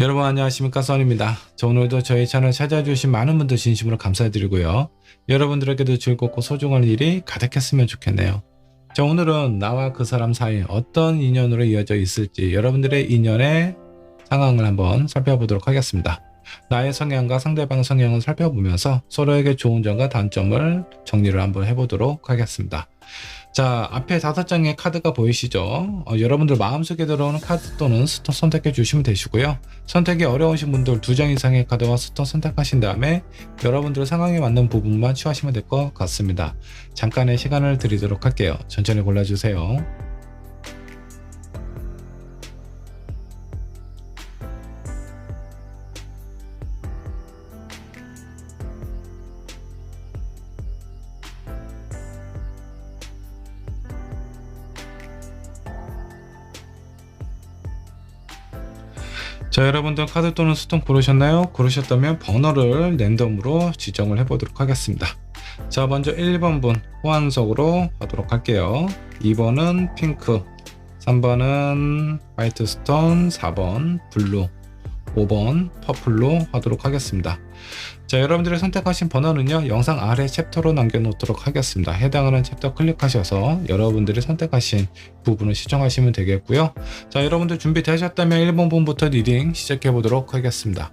여러분 안녕하십니까, 써니입니다. 오늘도 저희 채널 찾아주신 많은 분들 진심으로 감사드리고요. 여러분들에게도 즐겁고 소중한 일이 가득했으면 좋겠네요. 오늘은 나와 그 사람 사이 어떤 인연으로 이어져 있을지 여러분들의 인연의 상황을 한번 살펴보도록 하겠습니다. 나의 성향과 상대방 성향을 살펴보면서 서로에게 좋은 점과 단점을 정리를 한번 해보도록 하겠습니다. 자, 앞에 5장의 카드가 보이시죠? 여러분들 마음속에 들어오는 카드 또는 스톤 선택해 주시면 되시고요. 선택이 어려우신 분들 2장 이상의 카드와 스톤 선택하신 다음에 여러분들 상황에 맞는 부분만 취하시면 될 것 같습니다. 잠깐의 시간을 드리도록 할게요. 천천히 골라주세요. 자, 여러분들 카드 또는 스톤 고르셨나요? 고르셨다면 번호를 랜덤으로 지정을 해보도록 하겠습니다. 자, 먼저 1번 분 호환석으로 하도록 할게요. 2번은 핑크, 3번은 화이트 스톤, 4번 블루, 5번 퍼플로 하도록 하겠습니다. 자, 여러분들이 선택하신 번호는요, 영상 아래 챕터로 남겨놓도록 하겠습니다. 해당하는 챕터 클릭하셔서 여러분들이 선택하신 부분을 시청하시면 되겠고요. 자, 여러분들 준비되셨다면 1번 분부터 리딩 시작해 보도록 하겠습니다.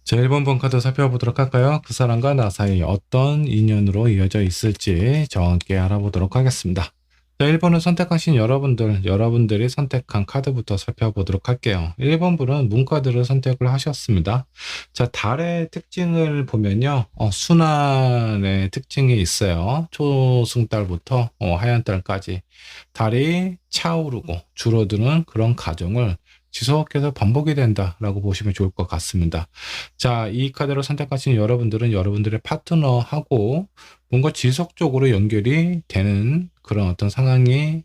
자, 1번 분 카드 살펴보도록 할까요? 그 사람과 나 사이 어떤 인연으로 이어져 있을지 정확히 알아보도록 하겠습니다. 자, 1번을 선택하신 여러분들이 선택한 카드부터 살펴보도록 할게요. 1번 분은 문카드를 선택을 하셨습니다. 자, 달의 특징을 보면요, 순환의 특징이 있어요. 초승달부터 하얀달까지 달이 차오르고 줄어드는 그런 과정을 지속해서 반복이 된다라고 보시면 좋을 것 같습니다. 자, 이 카드를 선택하신 여러분들은 여러분들의 파트너하고 뭔가 지속적으로 연결이 되는 그런 어떤 상황이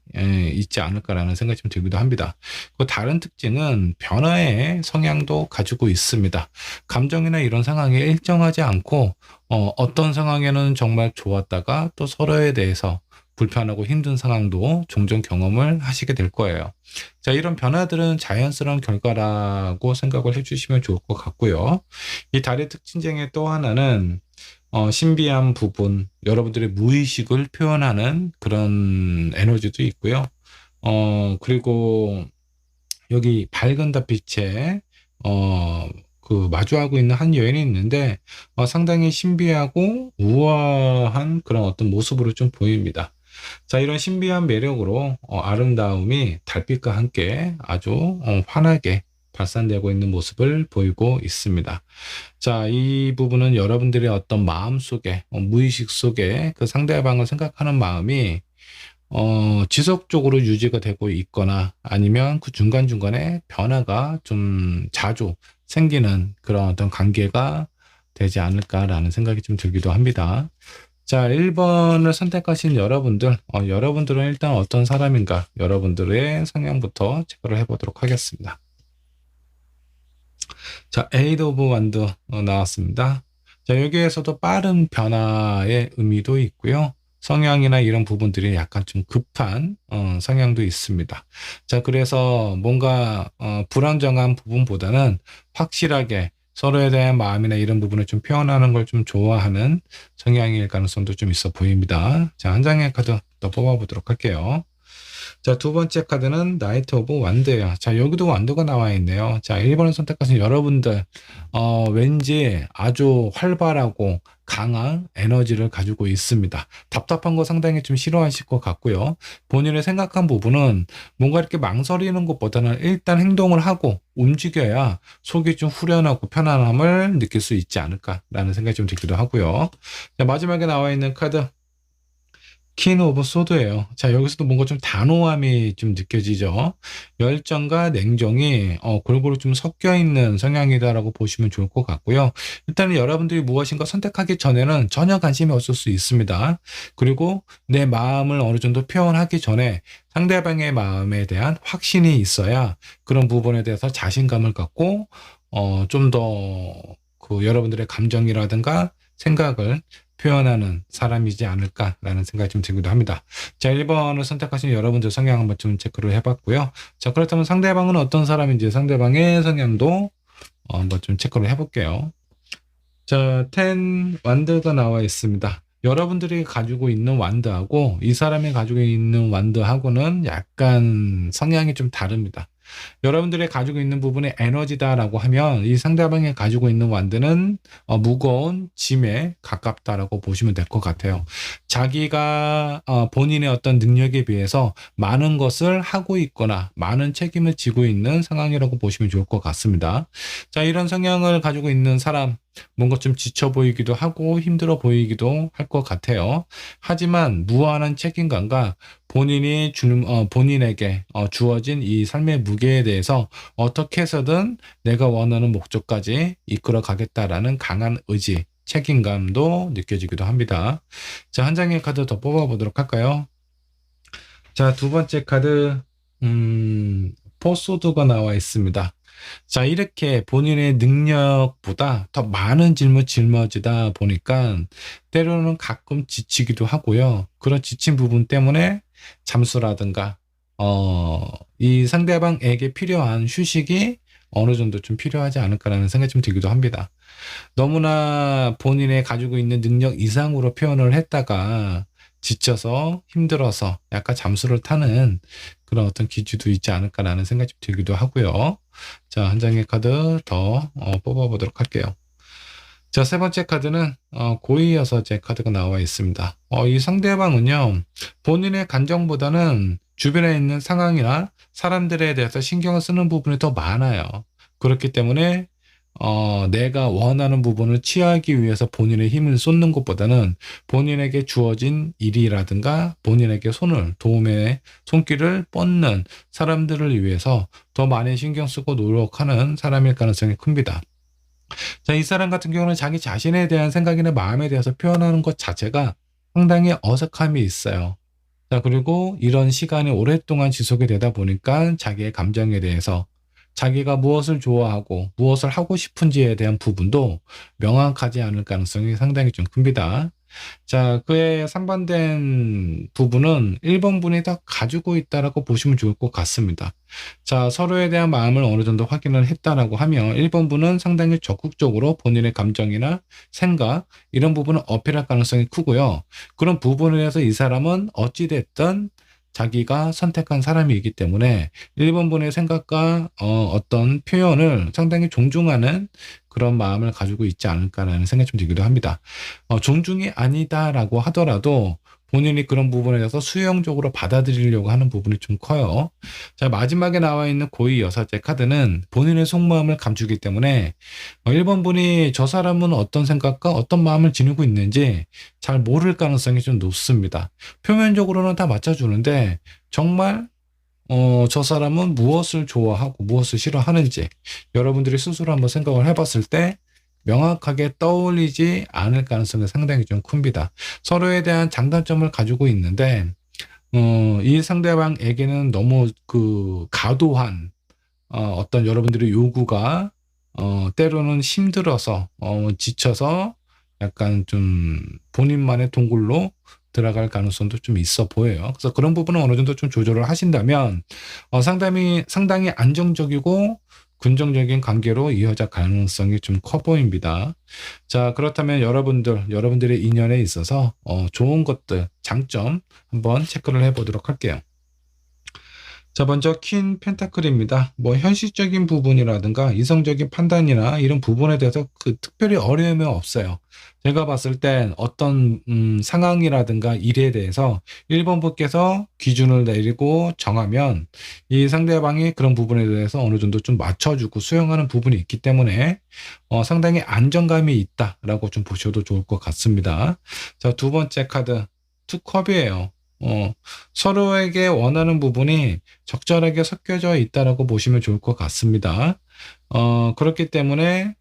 있지 않을까라는 생각이 좀 들기도 합니다. 그 다른 특징은 변화의 성향도 가지고 있습니다. 감정이나 이런 상황이 일정하지 않고 어떤 상황에는 정말 좋았다가 또 서로에 대해서 불편하고 힘든 상황도 종종 경험을 하시게 될 거예요. 자, 이런 변화들은 자연스러운 결과라고 생각을 해주시면 좋을 것 같고요. 이 달의 특징 중에 또 하나는 신비한 부분, 여러분들의 무의식을 표현하는 그런 에너지도 있고요. 그리고 여기 밝은 달빛에 그 마주하고 있는 한 여인이 있는데 상당히 신비하고 우아한 그런 어떤 모습으로 좀 보입니다. 자, 이런 신비한 매력으로 아름다움이 달빛과 함께 아주 환하게 발산되고 있는 모습을 보이고 있습니다. 자, 이 부분은 여러분들의 어떤 마음 속에 무의식 속에 그 상대방을 생각하는 마음이 지속적으로 유지가 되고 있거나 아니면 그 중간중간에 변화가 좀 자주 생기는 그런 어떤 관계가 되지 않을까라는 생각이 좀 들기도 합니다. 자, 1번을 선택하신 여러분들은 일단 어떤 사람인가 여러분들의 성향부터 체크를 해보도록 하겠습니다. 자, 에이드 오브 완드 나왔습니다. 자, 여기에서도 빠른 변화의 의미도 있고요. 성향이나 이런 부분들이 약간 좀 급한 성향도 있습니다. 자, 그래서 뭔가 불안정한 부분보다는 확실하게 서로에 대한 마음이나 이런 부분을 좀 표현하는 걸 좀 좋아하는 성향일 가능성도 좀 있어 보입니다. 자, 한 장의 카드 더 뽑아보도록 할게요. 자, 두 번째 카드는 나이트 오브 완드예요. 자, 여기도 완드가 나와 있네요. 자, 1번을 선택하신 여러분들 왠지 아주 활발하고 강한 에너지를 가지고 있습니다. 답답한 거 상당히 좀 싫어하실 것 같고요. 본인의 생각한 부분은 뭔가 이렇게 망설이는 것보다는 일단 행동을 하고 움직여야 속이 좀 후련하고 편안함을 느낄 수 있지 않을까라는 생각이 좀 들기도 하고요. 자, 마지막에 나와 있는 카드 퀸 오브 소드예요. 자, 여기서도 뭔가 좀 단호함이 좀 느껴지죠. 열정과 냉정이 골고루 좀 섞여 있는 성향이다라고 보시면 좋을 것 같고요. 일단은 여러분들이 무엇인가 선택하기 전에는 전혀 관심이 없을 수 있습니다. 그리고 내 마음을 어느 정도 표현하기 전에 상대방의 마음에 대한 확신이 있어야 그런 부분에 대해서 자신감을 갖고 좀 더 그 여러분들의 감정이라든가 생각을 표현하는 사람이지 않을까라는 생각이 좀 들기도 합니다. 자, 1번을 선택하신 여러분들 성향 한번 좀 체크를 해봤고요. 자, 그렇다면 상대방은 어떤 사람인지 상대방의 성향도 한번 좀 체크를 해볼게요. 자, 10 완드가 나와 있습니다. 여러분들이 가지고 있는 완드하고 이 사람이 가지고 있는 완드하고는 약간 성향이 좀 다릅니다. 여러분들이 가지고 있는 부분이 에너지다라고 하면 이 상대방이 가지고 있는 완드는 무거운 짐에 가깝다라고 보시면 될 것 같아요. 자기가 본인의 어떤 능력에 비해서 많은 것을 하고 있거나 많은 책임을 지고 있는 상황이라고 보시면 좋을 것 같습니다. 자, 이런 성향을 가지고 있는 사람, 뭔가 좀 지쳐 보이기도 하고 힘들어 보이기도 할 것 같아요. 하지만 무한한 책임감과 본인에게 주어진 이 삶의 무게에 대해서 어떻게 해서든 내가 원하는 목적까지 이끌어 가겠다라는 강한 의지, 책임감도 느껴지기도 합니다. 자, 한 장의 카드 더 뽑아보도록 할까요? 자, 두 번째 카드, 포소드가 나와 있습니다. 자, 이렇게 본인의 능력보다 더 많은 짐을 짊어지다 보니까 때로는 가끔 지치기도 하고요. 그런 지친 부분 때문에 잠수라든가, 이 상대방에게 필요한 휴식이 어느 정도 좀 필요하지 않을까라는 생각이 좀 들기도 합니다. 너무나 본인의 가지고 있는 능력 이상으로 표현을 했다가 지쳐서 힘들어서 약간 잠수를 타는 그런 어떤 기주도 있지 않을까라는 생각이 좀 들기도 하고요. 자, 한 장의 카드 더 뽑아보도록 할게요. 자, 세 번째 카드는 고의 여섯의 카드가 나와 있습니다. 이 상대방은요, 본인의 감정보다는 주변에 있는 상황이나 사람들에 대해서 신경을 쓰는 부분이 더 많아요. 그렇기 때문에 내가 원하는 부분을 취하기 위해서 본인의 힘을 쏟는 것보다는 본인에게 주어진 일이라든가 본인에게 도움의 손길을 뻗는 사람들을 위해서 더 많이 신경 쓰고 노력하는 사람일 가능성이 큽니다. 자, 이 사람 같은 경우는 자기 자신에 대한 생각이나 마음에 대해서 표현하는 것 자체가 상당히 어색함이 있어요. 자, 그리고 이런 시간이 오랫동안 지속이 되다 보니까 자기의 감정에 대해서 자기가 무엇을 좋아하고 무엇을 하고 싶은지에 대한 부분도 명확하지 않을 가능성이 상당히 좀 큽니다. 자, 그에 상반된 부분은 1번 분이 더 가지고 있다라고 보시면 좋을 것 같습니다. 자, 서로에 대한 마음을 어느 정도 확인을 했다라고 하면 1번 분은 상당히 적극적으로 본인의 감정이나 생각 이런 부분을 어필할 가능성이 크고요. 그런 부분에 대해서 이 사람은 어찌됐든 자기가 선택한 사람이기 때문에 1번 분의 생각과 어떤 표현을 상당히 존중하는 그런 마음을 가지고 있지 않을까라는 생각이 좀 들기도 합니다. 존중이 아니다라고 하더라도 본인이 그런 부분에 대해서 수용적으로 받아들이려고 하는 부분이 좀 커요. 자, 마지막에 나와 있는 고의 여사제 카드는 본인의 속마음을 감추기 때문에 1번 분이 저 사람은 어떤 생각과 어떤 마음을 지니고 있는지 잘 모를 가능성이 좀 높습니다. 표면적으로는 다 맞춰주는데 정말 저 사람은 무엇을 좋아하고 무엇을 싫어하는지 여러분들이 스스로 한번 생각을 해봤을 때 명확하게 떠올리지 않을 가능성이 상당히 좀 큽니다. 서로에 대한 장단점을 가지고 있는데 이 상대방에게는 너무 그 과도한 어떤 여러분들의 요구가 때로는 힘들어서 지쳐서 약간 좀 본인만의 동굴로 들어갈 가능성도 좀 있어 보여요. 그래서 그런 부분은 어느 정도 좀 조절을 하신다면 상당히 안정적이고 긍정적인 관계로 이어질 가능성이 좀 커 보입니다. 자, 그렇다면 여러분들의 인연에 있어서 좋은 것들, 장점 한번 체크를 해보도록 할게요. 자, 먼저 퀸 펜타클입니다. 뭐 현실적인 부분이라든가 이성적인 판단이나 이런 부분에 대해서 특별히 어려움이 없어요. 제가 봤을 땐 어떤 상황이라든가 일에 대해서 1번 분께서 기준을 내리고 정하면 이 상대방이 그런 부분에 대해서 어느 정도 좀 맞춰주고 수용하는 부분이 있기 때문에 상당히 안정감이 있다라고 좀 보셔도 좋을 것 같습니다. 자, 두 번째 카드 투 컵이에요. 서로에게 원하는 부분이 적절하게 섞여져 있다라고 보시면 좋을 것 같습니다. 그렇기 때문에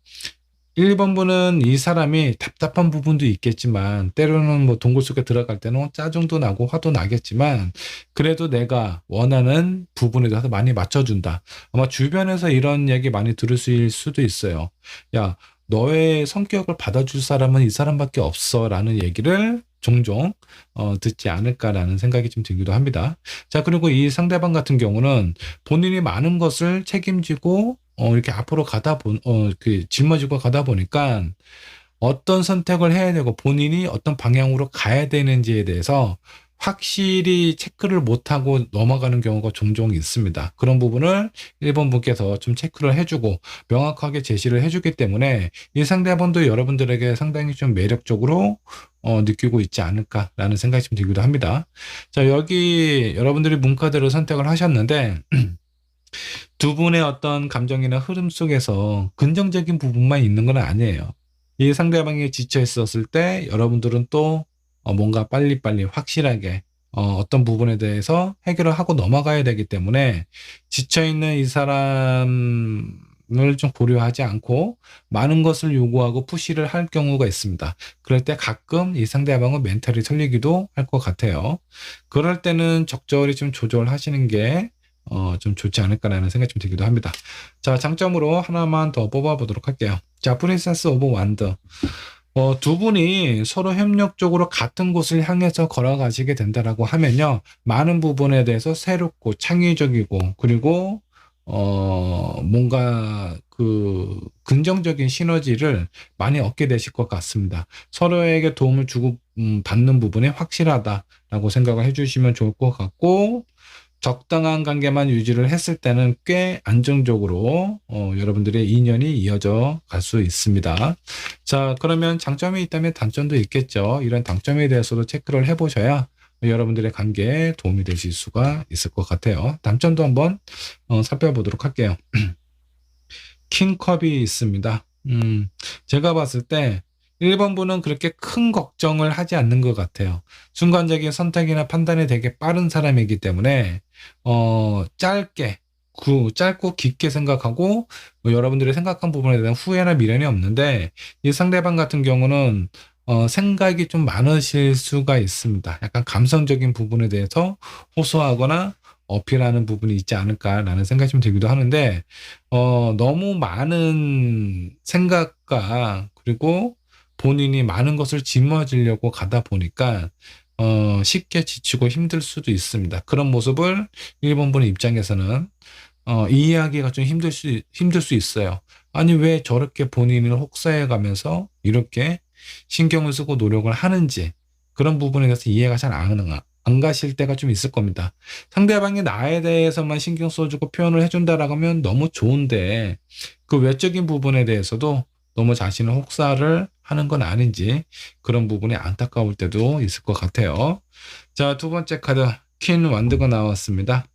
1번 분은 이 사람이 답답한 부분도 있겠지만 때로는 뭐 동굴 속에 들어갈 때는 짜증도 나고 화도 나겠지만 그래도 내가 원하는 부분에 대해서 많이 맞춰준다. 아마 주변에서 이런 얘기 많이 들을 수도 있어요. 야, 너의 성격을 받아줄 사람은 이 사람밖에 없어 라는 얘기를 종종 듣지 않을까라는 생각이 좀 들기도 합니다. 자, 그리고 이 상대방 같은 경우는 본인이 많은 것을 책임지고 이렇게 앞으로 짊어지고 가다 보니까 어떤 선택을 해야 되고 본인이 어떤 방향으로 가야 되는지에 대해서 확실히 체크를 못하고 넘어가는 경우가 종종 있습니다. 그런 부분을 1번 분께서 좀 체크를 해주고 명확하게 제시를 해주기 때문에 이 상대방도 여러분들에게 상당히 좀 매력적으로 느끼고 있지 않을까라는 생각이 좀 들기도 합니다. 자, 여기 여러분들이 문카드를 선택을 하셨는데 두 분의 어떤 감정이나 흐름 속에서 긍정적인 부분만 있는 건 아니에요. 이 상대방이 지쳐 있었을 때 여러분들은 또 뭔가 빨리빨리 확실하게 어떤 부분에 대해서 해결을 하고 넘어가야 되기 때문에 지쳐있는 이 사람을 좀 고려하지 않고 많은 것을 요구하고 푸시를 할 경우가 있습니다. 그럴 때 가끔 이 상대방은 멘탈이 털리기도 할 것 같아요. 그럴 때는 적절히 좀 조절하시는 게 좀 좋지 않을까라는 생각이 좀 들기도 합니다. 자, 장점으로 하나만 더 뽑아보도록 할게요. 자, 프린세스 오브 완드. 두 분이 서로 협력적으로 같은 곳을 향해서 걸어가시게 된다라고 하면요. 많은 부분에 대해서 새롭고 창의적이고 그리고 뭔가 그 긍정적인 시너지를 많이 얻게 되실 것 같습니다. 서로에게 도움을 주고 받는 부분이 확실하다라고 생각을 해주시면 좋을 것 같고 적당한 관계만 유지를 했을 때는 꽤 안정적으로 여러분들의 인연이 이어져 갈 수 있습니다. 자, 그러면 장점이 있다면 단점도 있겠죠. 이런 단점에 대해서도 체크를 해보셔야 여러분들의 관계에 도움이 되실 수가 있을 것 같아요. 단점도 한번 살펴보도록 할게요. 킹컵이 있습니다. 제가 봤을 때 1번분은 그렇게 큰 걱정을 하지 않는 것 같아요. 순간적인 선택이나 판단이 되게 빠른 사람이기 때문에 짧고 깊게 생각하고 여러분들이 생각한 부분에 대한 후회나 미련이 없는데 이 상대방 같은 경우는 생각이 좀 많으실 수가 있습니다. 약간 감성적인 부분에 대해서 호소하거나 어필하는 부분이 있지 않을까라는 생각이 좀 들기도 하는데 너무 많은 생각과 그리고 본인이 많은 것을 짊어지려고 가다 보니까 쉽게 지치고 힘들 수도 있습니다. 그런 모습을 1번 분의 입장에서는 이해하기가 좀 힘들 수 있어요. 아니 왜 저렇게 본인을 혹사해 가면서 이렇게 신경을 쓰고 노력을 하는지 그런 부분에 대해서 이해가 잘 안 가실 때가 좀 있을 겁니다. 상대방이 나에 대해서만 신경 써주고 표현을 해준다라고 하면 너무 좋은데 그 외적인 부분에 대해서도 너무 자신을 혹사를 하는 건 아닌지 그런 부분이 안타까울 때도 있을 것 같아요. 자, 두 번째 카드 퀸 완드가 나왔습니다.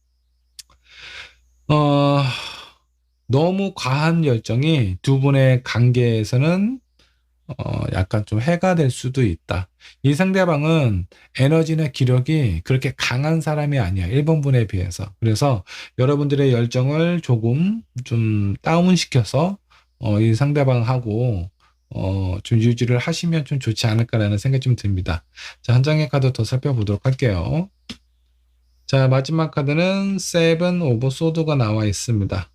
너무 과한 열정이 두 분의 관계에서는 약간 좀 해가 될 수도 있다. 이 상대방은 에너지나 기력이 그렇게 강한 사람이 아니야. 1번 분에 비해서. 그래서 여러분들의 열정을 조금 좀 다운시켜서 이 상대방하고 좀 유지를 하시면 좀 좋지 않을까라는 생각이 좀 듭니다. 자, 한 장의 카드 더 살펴보도록 할게요. 자, 마지막 카드는 세븐 오브 소드가 나와 있습니다.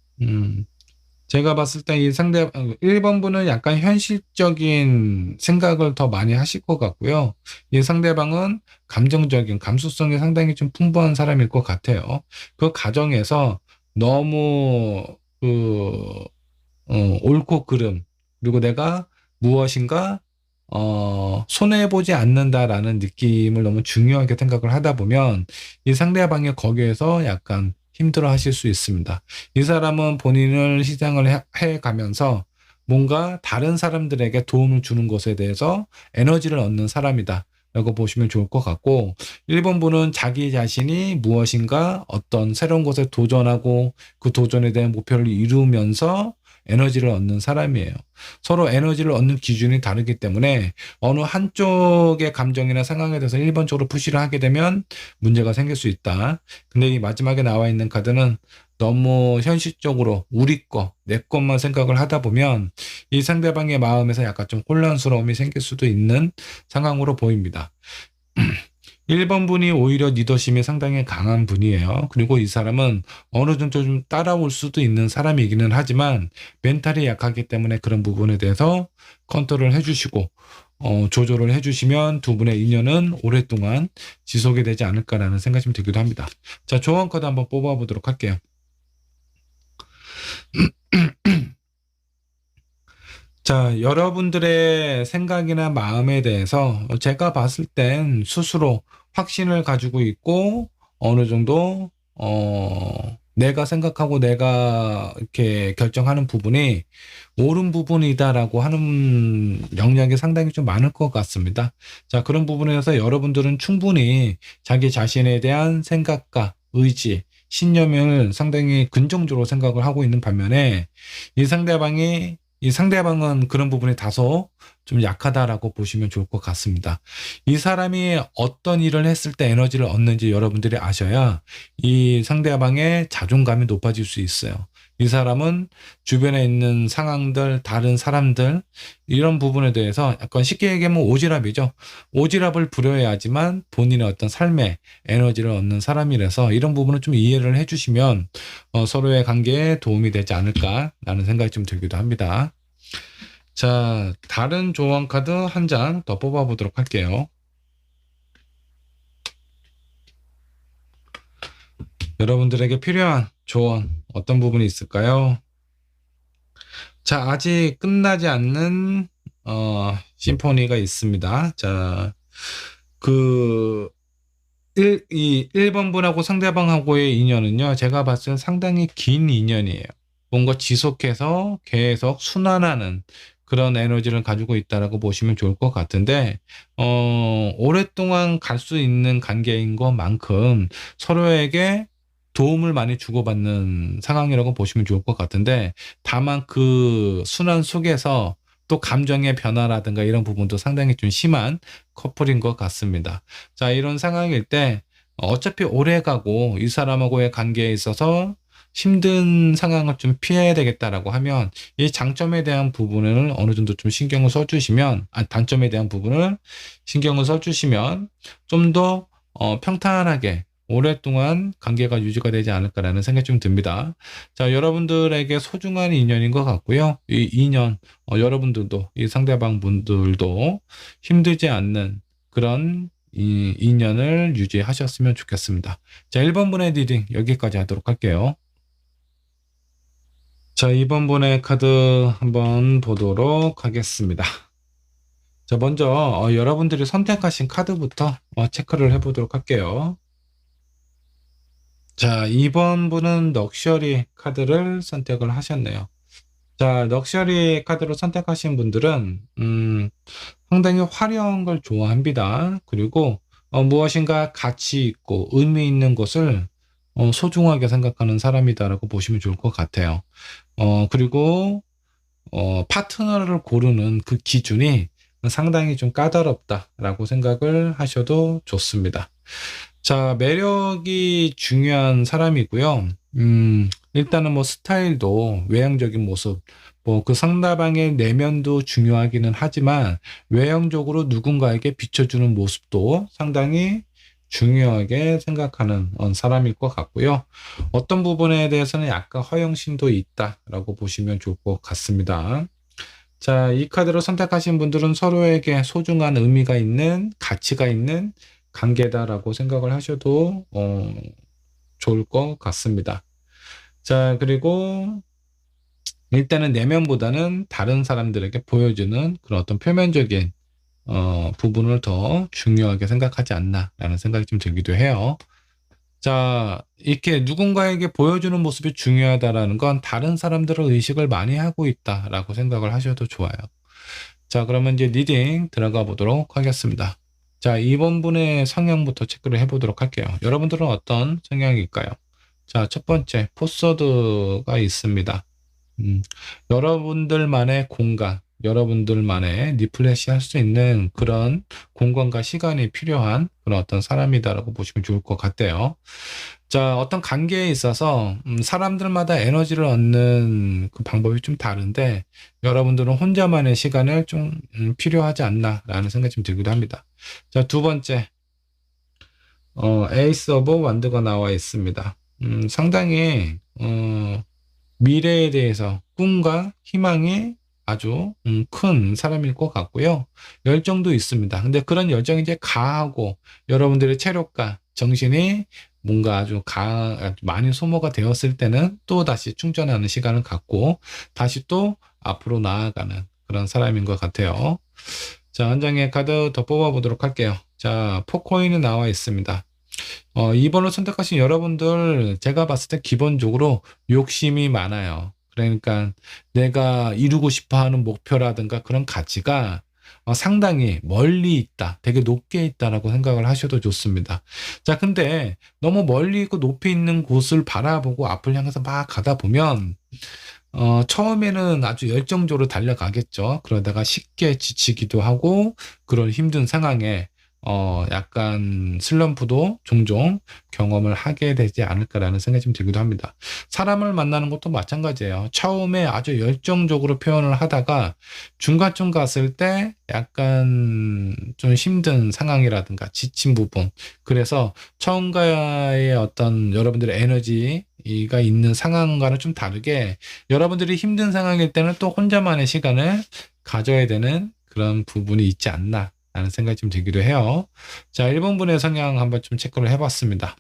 제가 봤을 때 이 1번 분은 약간 현실적인 생각을 더 많이 하실 것 같고요. 이 상대방은 감정적인 감수성이 상당히 좀 풍부한 사람일 것 같아요. 그 과정에서 너무 옳고 그름 그리고 내가 무엇인가 손해보지 않는다라는 느낌을 너무 중요하게 생각을 하다 보면 이 상대방이 거기에서 약간 힘들어 하실 수 있습니다. 이 사람은 본인을 희생을 해 가면서 뭔가 다른 사람들에게 도움을 주는 것에 대해서 에너지를 얻는 사람이다. 라고 보시면 좋을 것 같고 1번 분은 자기 자신이 무엇인가 어떤 새로운 것에 도전하고 그 도전에 대한 목표를 이루면서 에너지를 얻는 사람이에요. 서로 에너지를 얻는 기준이 다르기 때문에 어느 한쪽의 감정이나 상황에 대해서 1번적으로 푸시를 하게 되면 문제가 생길 수 있다. 근데 이 마지막에 나와 있는 카드는 너무 현실적으로 우리 거, 내 것만 생각을 하다 보면 이 상대방의 마음에서 약간 좀 혼란스러움이 생길 수도 있는 상황으로 보입니다. 1번 분이 오히려 리더십이 상당히 강한 분이에요. 그리고 이 사람은 어느 정도 좀 따라올 수도 있는 사람이기는 하지만 멘탈이 약하기 때문에 그런 부분에 대해서 컨트롤 해주시고 조절을 해주시면 두 분의 인연은 오랫동안 지속이 되지 않을까라는 생각이 좀 들기도 합니다. 자, 조언 카드 한번 뽑아보도록 할게요. 자, 여러분들의 생각이나 마음에 대해서 제가 봤을 땐 스스로 확신을 가지고 있고 어느 정도 내가 생각하고 내가 이렇게 결정하는 부분이 옳은 부분이다라고 하는 역량이 상당히 좀 많을 것 같습니다. 자, 그런 부분에서 여러분들은 충분히 자기 자신에 대한 생각과 의지, 신념을 상당히 긍정적으로 생각을 하고 있는 반면에 이 상대방은 그런 부분이 다소 좀 약하다라고 보시면 좋을 것 같습니다. 이 사람이 어떤 일을 했을 때 에너지를 얻는지 여러분들이 아셔야 이 상대방의 자존감이 높아질 수 있어요. 이 사람은 주변에 있는 상황들, 다른 사람들, 이런 부분에 대해서 약간 쉽게 얘기하면 오지랖이죠. 오지랖을 부려야지만 본인의 어떤 삶의 에너지를 얻는 사람이라서 이런 부분을 좀 이해를 해주시면 서로의 관계에 도움이 되지 않을까라는 생각이 좀 들기도 합니다. 자, 다른 조언 카드 한 장 더 뽑아보도록 할게요. 여러분들에게 필요한 조언 어떤 부분이 있을까요? 자, 아직 끝나지 않는 심포니가 있습니다. 자, 이 1번 분하고 상대방하고의 인연은요, 제가 봤을 때 상당히 긴 인연이에요. 뭔가 지속해서 계속 순환하는 그런 에너지를 가지고 있다라고 보시면 좋을 것 같은데, 오랫동안 갈 수 있는 관계인 것만큼 서로에게 도움을 많이 주고받는 상황이라고 보시면 좋을 것 같은데, 다만 그 순환 속에서 또 감정의 변화라든가 이런 부분도 상당히 좀 심한 커플인 것 같습니다. 자, 이런 상황일 때 어차피 오래 가고 이 사람하고의 관계에 있어서 힘든 상황을 좀 피해야 되겠다라고 하면 이 장점에 대한 부분을 어느 정도 좀 신경을 써주시면, 단점에 대한 부분을 신경을 써주시면 좀 더 평탄하게 오랫동안 관계가 유지가 되지 않을까라는 생각이 좀 듭니다. 자, 여러분들에게 소중한 인연인 것 같고요. 이 인연, 여러분들도, 이 상대방 분들도 힘들지 않는 그런 이 인연을 유지하셨으면 좋겠습니다. 자, 1번 분의 리딩 여기까지 하도록 할게요. 자, 2번 분의 카드 한번 보도록 하겠습니다. 자, 먼저 여러분들이 선택하신 카드부터 체크를 해보도록 할게요. 자, 2번 분은 럭셔리 카드를 선택을 하셨네요. 자, 럭셔리 카드로 선택하신 분들은 상당히 화려한 걸 좋아합니다. 그리고 무엇인가 가치 있고 의미 있는 것을 소중하게 생각하는 사람이다라고 보시면 좋을 것 같아요. 그리고 파트너를 고르는 그 기준이 상당히 좀 까다롭다라고 생각을 하셔도 좋습니다. 자, 매력이 중요한 사람이고요. 일단은 뭐 스타일도 외향적인 모습, 뭐 그 상대방의 내면도 중요하기는 하지만 외형적으로 누군가에게 비춰주는 모습도 상당히 중요하게 생각하는 사람일 것 같고요. 어떤 부분에 대해서는 약간 허영심도 있다라고 보시면 좋을 것 같습니다. 자, 이 카드를 선택하신 분들은 서로에게 소중한 의미가 있는, 가치가 있는 관계다라고 생각을 하셔도 좋을 것 같습니다. 자, 그리고 일단은 내면보다는 다른 사람들에게 보여주는 그런 어떤 표면적인 부분을 더 중요하게 생각하지 않나라는 생각이 좀 들기도 해요. 자, 이렇게 누군가에게 보여주는 모습이 중요하다라는 건 다른 사람들을 의식을 많이 하고 있다라고 생각을 하셔도 좋아요. 자, 그러면 이제 리딩 들어가 보도록 하겠습니다. 자, 2번 분의 성향부터 체크를 해보도록 할게요. 여러분들은 어떤 성향일까요? 자, 첫 번째, 포서드가 있습니다. 여러분들만의 공간, 여러분들만의 리플레시 할 수 있는 그런 공간과 시간이 필요한 그런 어떤 사람이다라고 보시면 좋을 것 같아요. 자, 어떤 관계에 있어서 사람들마다 에너지를 얻는 그 방법이 좀 다른데 여러분들은 혼자만의 시간을 좀 필요하지 않나라는 생각이 좀 들기도 합니다. 자, 두 번째, 에이스 오브 완드가 나와 있습니다. 상당히 미래에 대해서 꿈과 희망이 아주 큰 사람일 것 같고요. 열정도 있습니다. 근데 그런 열정이 이제 가하고 여러분들의 체력과 정신이 뭔가 아주 많이 소모가 되었을 때는 또 다시 충전하는 시간을 갖고 다시 또 앞으로 나아가는 그런 사람인 것 같아요. 자, 한 장의 카드 더 뽑아보도록 할게요. 자, 포코인이 나와 있습니다. 2번을 선택하신 여러분들, 제가 봤을 때 기본적으로 욕심이 많아요. 그러니까 내가 이루고 싶어 하는 목표라든가 그런 가치가 상당히 멀리 있다, 되게 높게 있다라고 생각을 하셔도 좋습니다. 자, 근데 너무 멀리 있고 높이 있는 곳을 바라보고 앞을 향해서 막 가다 보면 처음에는 아주 열정적으로 달려가겠죠. 그러다가 쉽게 지치기도 하고 그런 힘든 상황에 약간 슬럼프도 종종 경험을 하게 되지 않을까라는 생각이 좀 들기도 합니다. 사람을 만나는 것도 마찬가지예요. 처음에 아주 열정적으로 표현을 하다가 중간쯤 갔을 때 약간 좀 힘든 상황이라든가 지친 부분. 그래서 처음과의 어떤 여러분들의 에너지가 있는 상황과는 좀 다르게 여러분들이 힘든 상황일 때는 또 혼자만의 시간을 가져야 되는 그런 부분이 있지 않나 라는 생각이 좀 들기도 해요. 자, 1번분의 성향 한번 좀 체크를 해봤습니다.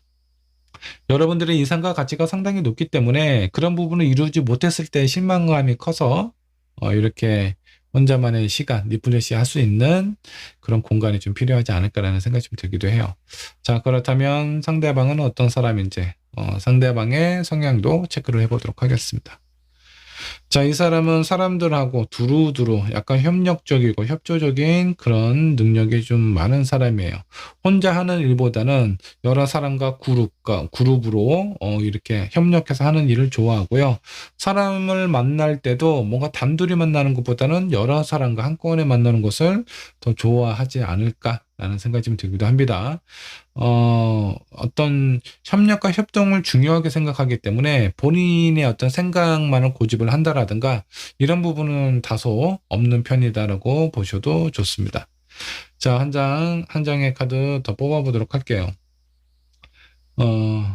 여러분들의 이상과 가치가 상당히 높기 때문에 그런 부분을 이루지 못했을 때 실망감이 커서 이렇게 혼자만의 시간, 리플레시 할 수 있는 그런 공간이 좀 필요하지 않을까라는 생각이 좀 들기도 해요. 자, 그렇다면 상대방은 어떤 사람인지 상대방의 성향도 체크를 해보도록 하겠습니다. 자, 이 사람은 사람들하고 두루두루 약간 협력적이고 협조적인 그런 능력이 좀 많은 사람이에요. 혼자 하는 일보다는 여러 사람과 그룹으로 이렇게 협력해서 하는 일을 좋아하고요. 사람을 만날 때도 뭔가 단둘이 만나는 것보다는 여러 사람과 한꺼번에 만나는 것을 더 좋아하지 않을까라는 생각이 좀 들기도 합니다. 어떤 협력과 협동을 중요하게 생각하기 때문에 본인의 어떤 생각만을 고집을 한다라든가 이런 부분은 다소 없는 편이다라고 보셔도 좋습니다. 자, 한 장의 카드 더 뽑아보도록 할게요.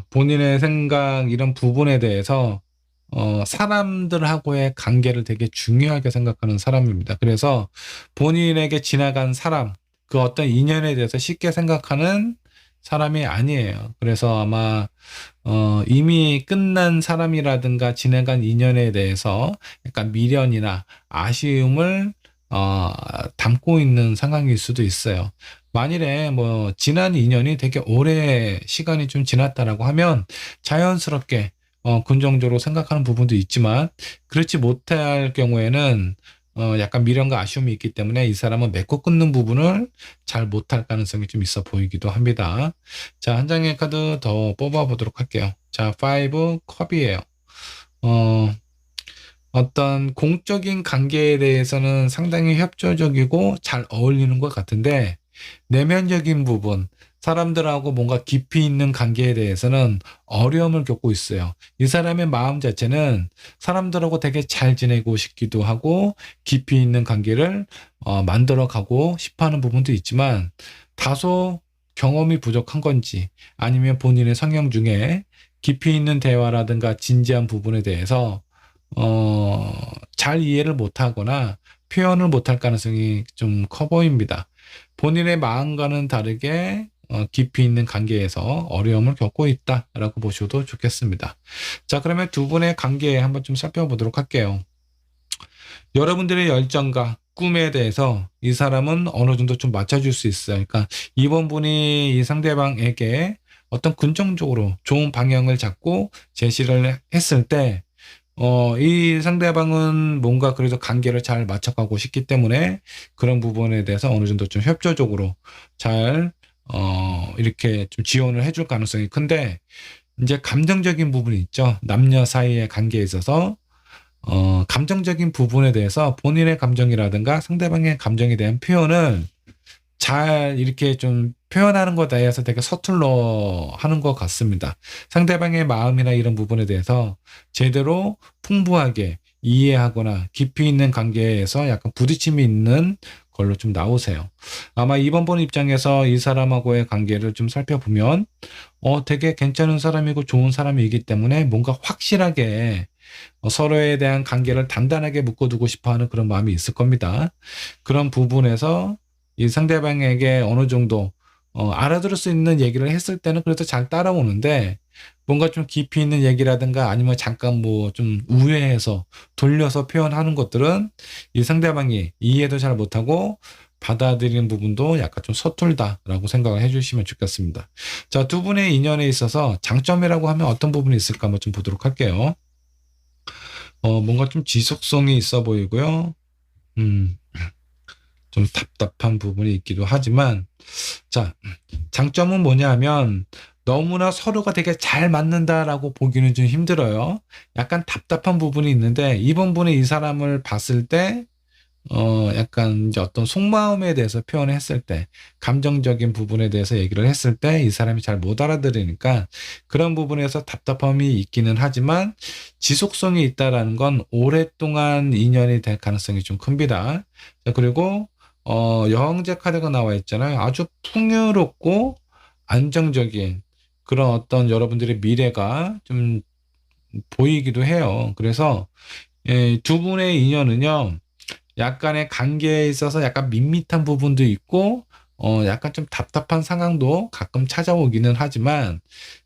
본인의 생각 이런 부분에 대해서 사람들하고의 관계를 되게 중요하게 생각하는 사람입니다. 그래서 본인에게 지나간 사람, 그 어떤 인연에 대해서 쉽게 생각하는 사람이 아니에요. 그래서 아마 이미 끝난 사람이라든가 지나간 인연에 대해서 약간 미련이나 아쉬움을 담고 있는 상황일 수도 있어요. 만일에 뭐 지난 인연이 되게 오래 시간이 좀 지났다라고 하면 자연스럽게 긍정적으로 생각하는 부분도 있지만 그렇지 못할 경우에는 약간 미련과 아쉬움이 있기 때문에 이 사람은 맺고 끊는 부분을 잘 못할 가능성이 좀 있어 보이기도 합니다. 자, 한 장의 카드 더 뽑아보도록 할게요. 자, 5 컵이에요. 어떤 공적인 관계에 대해서는 상당히 협조적이고 잘 어울리는 것 같은데 내면적인 부분, 사람들하고 뭔가 깊이 있는 관계에 대해서는 어려움을 겪고 있어요. 이 사람의 마음 자체는 사람들하고 되게 잘 지내고 싶기도 하고 깊이 있는 관계를 만들어 가고 싶어 하는 부분도 있지만 다소 경험이 부족한 건지 아니면 본인의 성향 중에 깊이 있는 대화라든가 진지한 부분에 대해서 잘 이해를 못하거나 표현을 못할 가능성이 좀 커 보입니다. 본인의 마음과는 다르게 깊이 있는 관계에서 어려움을 겪고 있다라고 보셔도 좋겠습니다. 자, 그러면 두 분의 관계 한번 좀 살펴보도록 할게요. 여러분들의 열정과 꿈에 대해서 이 사람은 어느 정도 좀 맞춰줄 수 있어요. 그러니까 이번 분이 이 상대방에게 어떤 긍정적으로 좋은 방향을 잡고 제시를 했을 때 이 상대방은 뭔가 그래도 관계를 잘 맞춰가고 싶기 때문에 그런 부분에 대해서 어느 정도 좀 협조적으로 잘, 이렇게 좀 지원을 해줄 가능성이 큰데, 이제 감정적인 부분이 있죠. 남녀 사이의 관계에 있어서, 감정적인 부분에 대해서 본인의 감정이라든가 상대방의 감정에 대한 표현을 잘 이렇게 좀 표현하는 것에 대해서 되게 서툴러 하는 것 같습니다. 상대방의 마음이나 이런 부분에 대해서 제대로 풍부하게 이해하거나 깊이 있는 관계에서 약간 부딪힘이 있는 걸로 좀 나오세요. 아마 2번 본 입장에서 이 사람하고의 관계를 좀 살펴보면 되게 괜찮은 사람이고 좋은 사람이기 때문에 뭔가 확실하게 서로에 대한 관계를 단단하게 묶어두고 싶어 하는 그런 마음이 있을 겁니다. 그런 부분에서 이 상대방에게 어느 정도 알아들을 수 있는 얘기를 했을 때는 그래도 잘 따라오는데, 뭔가 좀 깊이 있는 얘기라든가 아니면 잠깐 뭐 좀 우회해서 돌려서 표현하는 것들은 이 상대방이 이해도 잘 못하고 받아들이는 부분도 약간 좀 서툴다라고 생각을 해주시면 좋겠습니다. 자, 두 분의 인연에 있어서 장점이라고 하면 어떤 부분이 있을까 한번 좀 보도록 할게요. 뭔가 좀 지속성이 있어 보이고요. 좀 답답한 부분이 있기도 하지만, 자, 장점은 뭐냐면 너무나 서로가 되게 잘 맞는다라고 보기는 좀 힘들어요. 약간 답답한 부분이 있는데, 이번 분의 이 사람을 봤을 때 약간 이제 어떤 속마음에 대해서 표현했을 때, 감정적인 부분에 대해서 얘기를 했을 때 이 사람이 잘 못 알아들으니까 그런 부분에서 답답함이 있기는 하지만, 지속성이 있다라는 건 오랫동안 인연이 될 가능성이 좀 큽니다. 자, 그리고 여왕제 카드가 나와 있잖아요. 아주 풍요롭고 안정적인 그런 어떤 여러분들의 미래가 좀 보이기도 해요. 그래서 두 분의 인연은요, 약간의 관계에 있어서 약간 밋밋한 부분도 있고, 약간 좀 답답한 상황도 가끔 찾아오기는 하지만,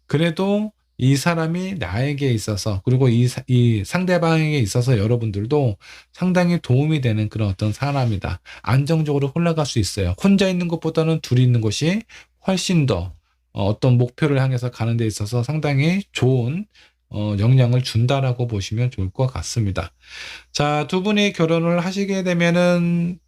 그래도 이 사람이 나에게 있어서, 그리고 이 상대방에게 있어서 여러분들도 상당히 도움이 되는 그런 어떤 사람이다. 안정적으로 흘러갈 수 있어요. 혼자 있는 것보다는 둘이 있는 것이 훨씬 더 어떤 목표를 향해서 가는 데 있어서 상당히 좋은 영향을 준다라고 보시면 좋을 것 같습니다. 자, 두 분이 결혼을 하시게 되면은,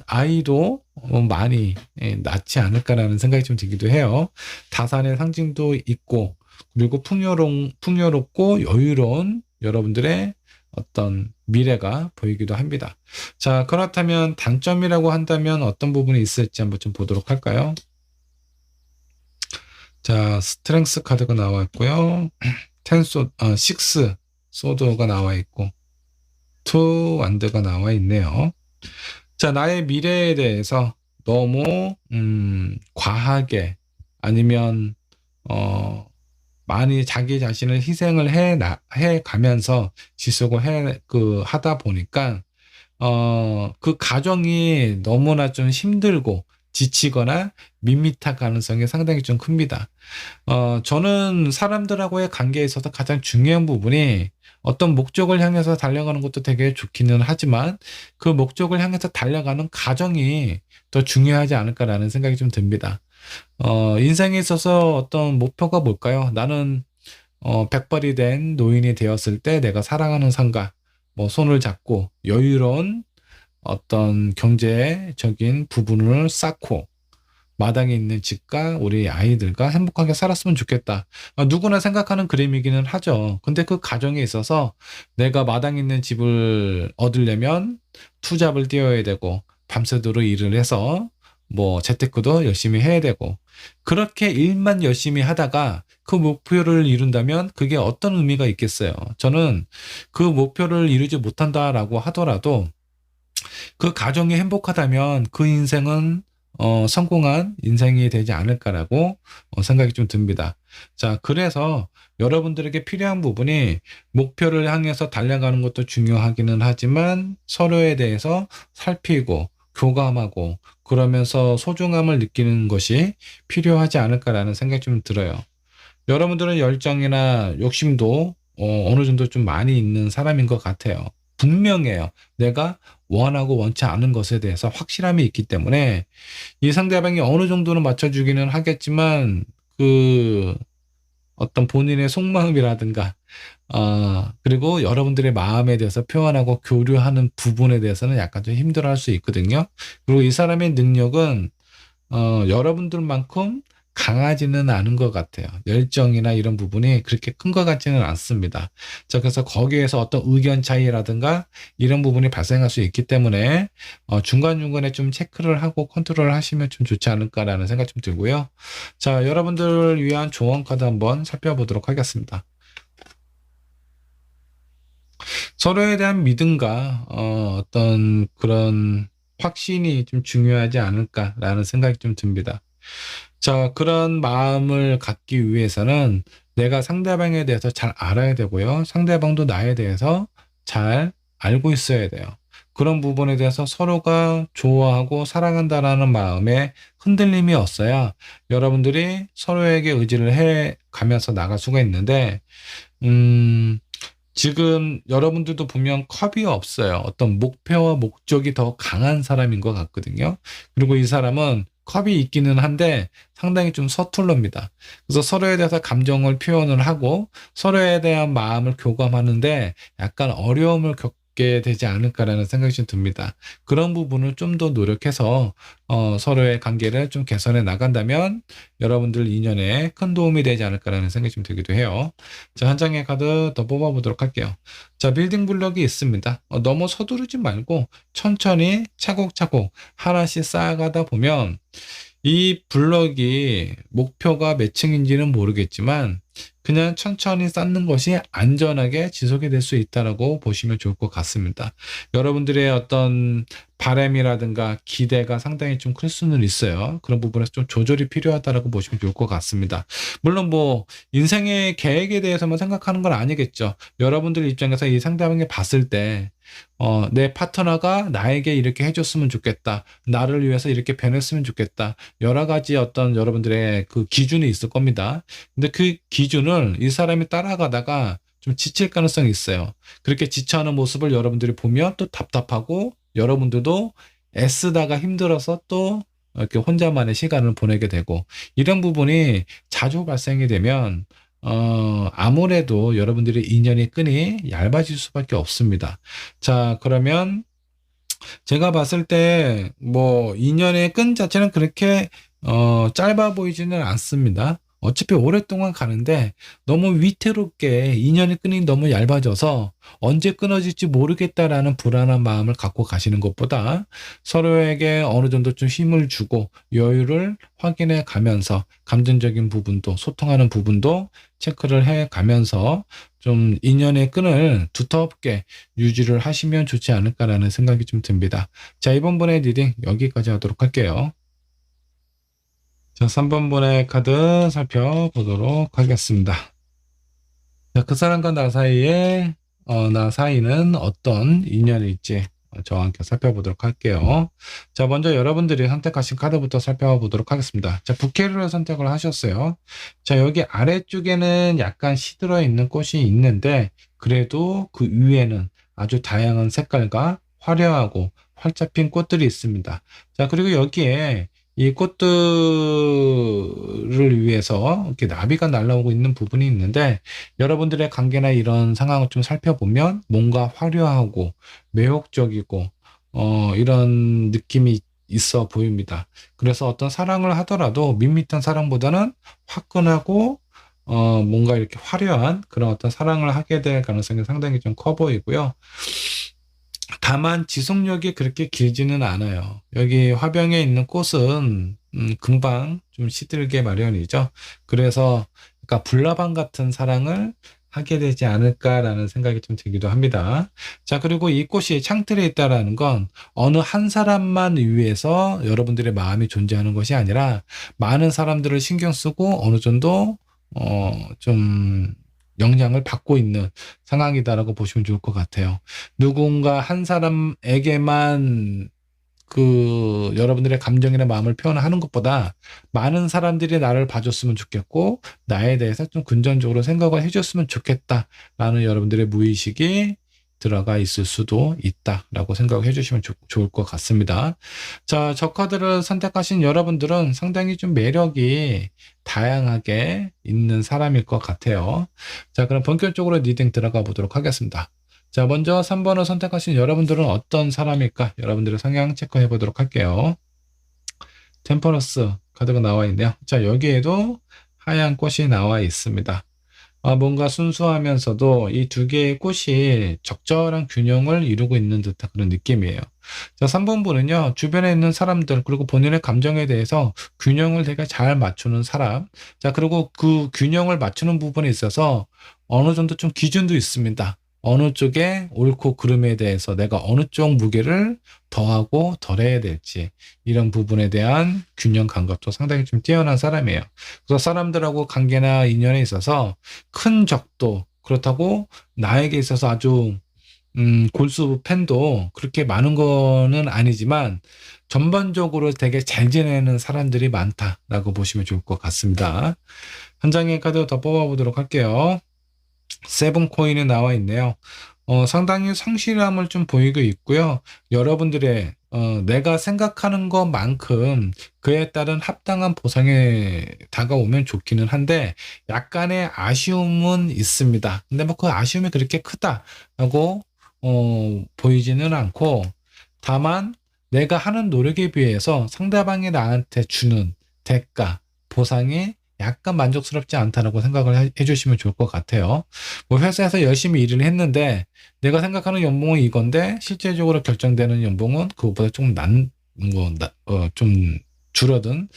아이도 많이 낳지 않을까라는 생각이 좀 들기도 해요. 다산의 상징도 있고, 그리고 풍요롭고 여유로운 여러분들의 어떤 미래가 보이기도 합니다. 자, 그렇다면 단점이라고 한다면 어떤 부분이 있을지 한번 좀 보도록 할까요? 자, 스트렝스 카드가 나와 있고요. 식스 소드가 나와 있고, 투 완드가 나와 있네요. 자, 나의 미래에 대해서 너무 과하게 아니면 많이 자기 자신을 희생을 해 가면서 지속을 하다 보니까 그 가정이 너무나 좀 힘들고 지치거나 밋밋할 가능성이 상당히 좀 큽니다. 저는 사람들하고의 관계에 있어서 가장 중요한 부분이 어떤 목적을 향해서 달려가는 것도 되게 좋기는 하지만, 그 목적을 향해서 달려가는 과정이 더 중요하지 않을까라는 생각이 좀 듭니다. 인생에 있어서 어떤 목표가 뭘까요? 나는 백발이 된 노인이 되었을 때 내가 사랑하는 상가, 뭐 손을 잡고 여유로운 어떤 경제적인 부분을 쌓고 마당에 있는 집과 우리 아이들과 행복하게 살았으면 좋겠다. 누구나 생각하는 그림이기는 하죠. 근데 그 과정에 있어서 내가 마당에 있는 집을 얻으려면 투잡을 뛰어야 되고, 밤새도록 일을 해서 뭐 재테크도 열심히 해야 되고, 그렇게 일만 열심히 하다가 그 목표를 이룬다면 그게 어떤 의미가 있겠어요. 저는 그 목표를 이루지 못한다라고 하더라도 그 가정이 행복하다면 그 인생은 성공한 인생이 되지 않을까라고 생각이 좀 듭니다. 자, 그래서 여러분들에게 필요한 부분이, 목표를 향해서 달려가는 것도 중요하기는 하지만 서로에 대해서 살피고 교감하고 그러면서 소중함을 느끼는 것이 필요하지 않을까라는 생각이 좀 들어요. 여러분들은 열정이나 욕심도 어느 정도 좀 많이 있는 사람인 것 같아요. 분명해요. 내가 원하고 원치 않은 것에 대해서 확실함이 있기 때문에 이 상대방이 어느 정도는 맞춰주기는 하겠지만, 그 어떤 본인의 속마음이라든가 그리고 여러분들의 마음에 대해서 표현하고 교류하는 부분에 대해서는 약간 좀 힘들어할 수 있거든요. 그리고 이 사람의 능력은 여러분들만큼 강하지는 않은 것 같아요. 열정이나 이런 부분이 그렇게 큰 것 같지는 않습니다. 자, 그래서 거기에서 어떤 의견 차이라든가 이런 부분이 발생할 수 있기 때문에 중간중간에 좀 체크를 하고 컨트롤을 하시면 좀 좋지 않을까라는 생각 좀 들고요. 자, 여러분들을 위한 조언 카드 한번 살펴보도록 하겠습니다. 서로에 대한 믿음과 어떤 그런 확신이 좀 중요하지 않을까라는 생각이 좀 듭니다. 자, 그런 마음을 갖기 위해서는 내가 상대방에 대해서 잘 알아야 되고요. 상대방도 나에 대해서 잘 알고 있어야 돼요. 그런 부분에 대해서 서로가 좋아하고 사랑한다라는 마음에 흔들림이 없어야 여러분들이 서로에게 의지를 해 가면서 나갈 수가 있는데, 지금 여러분들도 보면 컵이 없어요. 어떤 목표와 목적이 더 강한 사람인 것 같거든요. 그리고 이 사람은 컵이 있기는 한데 상당히 좀 서툴릅니다. 그래서 서로에 대해서 감정을 표현을 하고 서로에 대한 마음을 교감하는데 약간 어려움을 겪게 되지 않을까라는 생각이 좀 듭니다. 그런 부분을 좀 더 노력해서 서로의 관계를 좀 개선해 나간다면 여러분들 인연에 큰 도움이 되지 않을까라는 생각이 좀 들기도 해요. 자, 한 장의 카드 더 뽑아보도록 할게요. 자, 빌딩 블럭이 있습니다. 너무 서두르지 말고 천천히 차곡차곡 하나씩 쌓아가다 보면 이 블럭이 목표가 몇 층인지는 모르겠지만 그냥 천천히 쌓는 것이 안전하게 지속이 될 수 있다라고 보시면 좋을 것 같습니다. 여러분들의 어떤 바람이라든가 기대가 상당히 좀 클 수는 있어요. 그런 부분에서 좀 조절이 필요하다라고 보시면 좋을 것 같습니다. 물론 뭐 인생의 계획에 대해서만 생각하는 건 아니겠죠. 여러분들 입장에서 이 상대방이 봤을 때 내 파트너가 나에게 이렇게 해줬으면 좋겠다. 나를 위해서 이렇게 변했으면 좋겠다. 여러 가지 어떤 여러분들의 그 기준이 있을 겁니다. 근데 그 기준을 이 사람이 따라가다가 좀 지칠 가능성이 있어요. 그렇게 지쳐하는 모습을 여러분들이 보면 또 답답하고 여러분들도 애쓰다가 힘들어서 또 이렇게 혼자만의 시간을 보내게 되고 이런 부분이 자주 발생이 되면 아무래도 여러분들의 인연의 끈이 얇아질 수밖에 없습니다. 자, 그러면 제가 봤을 때 뭐 인연의 끈 자체는 그렇게 짧아 보이지는 않습니다. 어차피 오랫동안 가는데 너무 위태롭게 인연의 끈이 너무 얇아져서 언제 끊어질지 모르겠다라는 불안한 마음을 갖고 가시는 것보다 서로에게 어느 정도 좀 힘을 주고 여유를 확인해 가면서 감정적인 부분도 소통하는 부분도 체크를 해 가면서 좀 인연의 끈을 두텁게 유지를 하시면 좋지 않을까라는 생각이 좀 듭니다. 자, 이번 번의 리딩 여기까지 하도록 할게요. 자, 3번 분의 카드 살펴보도록 하겠습니다. 자, 그 사람과 나 사이에, 나 사이는 어떤 인연일지 저와 함께 살펴보도록 할게요. 자, 먼저 여러분들이 선택하신 카드부터 살펴보도록 하겠습니다. 자, 부케를 선택을 하셨어요. 자, 여기 아래쪽에는 약간 시들어 있는 꽃이 있는데, 그래도 그 위에는 아주 다양한 색깔과 화려하고 활짝 핀 꽃들이 있습니다. 자, 그리고 여기에 이 꽃들을 위해서 이렇게 나비가 날아오고 있는 부분이 있는데 여러분들의 관계나 이런 상황을 좀 살펴보면 뭔가 화려하고 매혹적이고 이런 느낌이 있어 보입니다. 그래서 어떤 사랑을 하더라도 밋밋한 사랑보다는 화끈하고 뭔가 이렇게 화려한 그런 어떤 사랑을 하게 될 가능성이 상당히 좀 커 보이고요. 다만 지속력이 그렇게 길지는 않아요. 여기 화병에 있는 꽃은 금방 좀 시들게 마련이죠. 그래서 그러니까 불나방 같은 사랑을 하게 되지 않을까라는 생각이 좀 들기도 합니다. 자, 그리고 이 꽃이 창틀에 있다라는 건 어느 한 사람만 위해서 여러분들의 마음이 존재하는 것이 아니라 많은 사람들을 신경 쓰고 어느 정도 좀 영향을 받고 있는 상황이다라고 보시면 좋을 것 같아요. 누군가 한 사람에게만 그 여러분들의 감정이나 마음을 표현하는 것보다 많은 사람들이 나를 봐줬으면 좋겠고 나에 대해서 좀 긍정적으로 생각을 해줬으면 좋겠다라는 여러분들의 무의식이 들어가 있을 수도 있다라고 생각해 주시면 좋을 것 같습니다. 자, 저 카드를 선택하신 여러분들은 상당히 좀 매력이 다양하게 있는 사람일 것 같아요. 자, 그럼 본격적으로 리딩 들어가 보도록 하겠습니다. 자, 먼저 3번을 선택하신 여러분들은 어떤 사람일까? 여러분들의 성향 체크해 보도록 할게요. 템퍼러스 카드가 나와 있네요. 자, 여기에도 하얀 꽃이 나와 있습니다. 뭔가 순수하면서도 이 두 개의 꽃이 적절한 균형을 이루고 있는 듯한 그런 느낌이에요. 자, 3번분은요, 주변에 있는 사람들, 그리고 본인의 감정에 대해서 균형을 되게 잘 맞추는 사람. 자, 그리고 그 균형을 맞추는 부분에 있어서 어느 정도 좀 기준도 있습니다. 어느 쪽에 옳고 그름에 대해서 내가 어느 쪽 무게를 더하고 덜해야 될지 이런 부분에 대한 균형 감각도 상당히 좀 뛰어난 사람이에요. 그래서 사람들하고 관계나 인연에 있어서 큰 적도 그렇다고 나에게 있어서 아주 골수 팬도 그렇게 많은 거는 아니지만 전반적으로 되게 잘 지내는 사람들이 많다라고 보시면 좋을 것 같습니다. 한 장의 카드 더 뽑아보도록 할게요. 세븐 코인이 나와 있네요. 상당히 성실함을 좀 보이고 있고요. 여러분들의 내가 생각하는 것만큼 그에 따른 합당한 보상에 다가오면 좋기는 한데 약간의 아쉬움은 있습니다. 근데 뭐 그 아쉬움이 그렇게 크다라고 보이지는 않고 다만 내가 하는 노력에 비해서 상대방이 나한테 주는 대가, 보상이 약간 만족스럽지 않다라고 생각을 해주시면 좋을 것 같아요. 뭐 회사에서 열심히 일을 했는데 내가 생각하는 연봉은 이건데 실제적으로 결정되는 연봉은 그것보다 좀 줄어든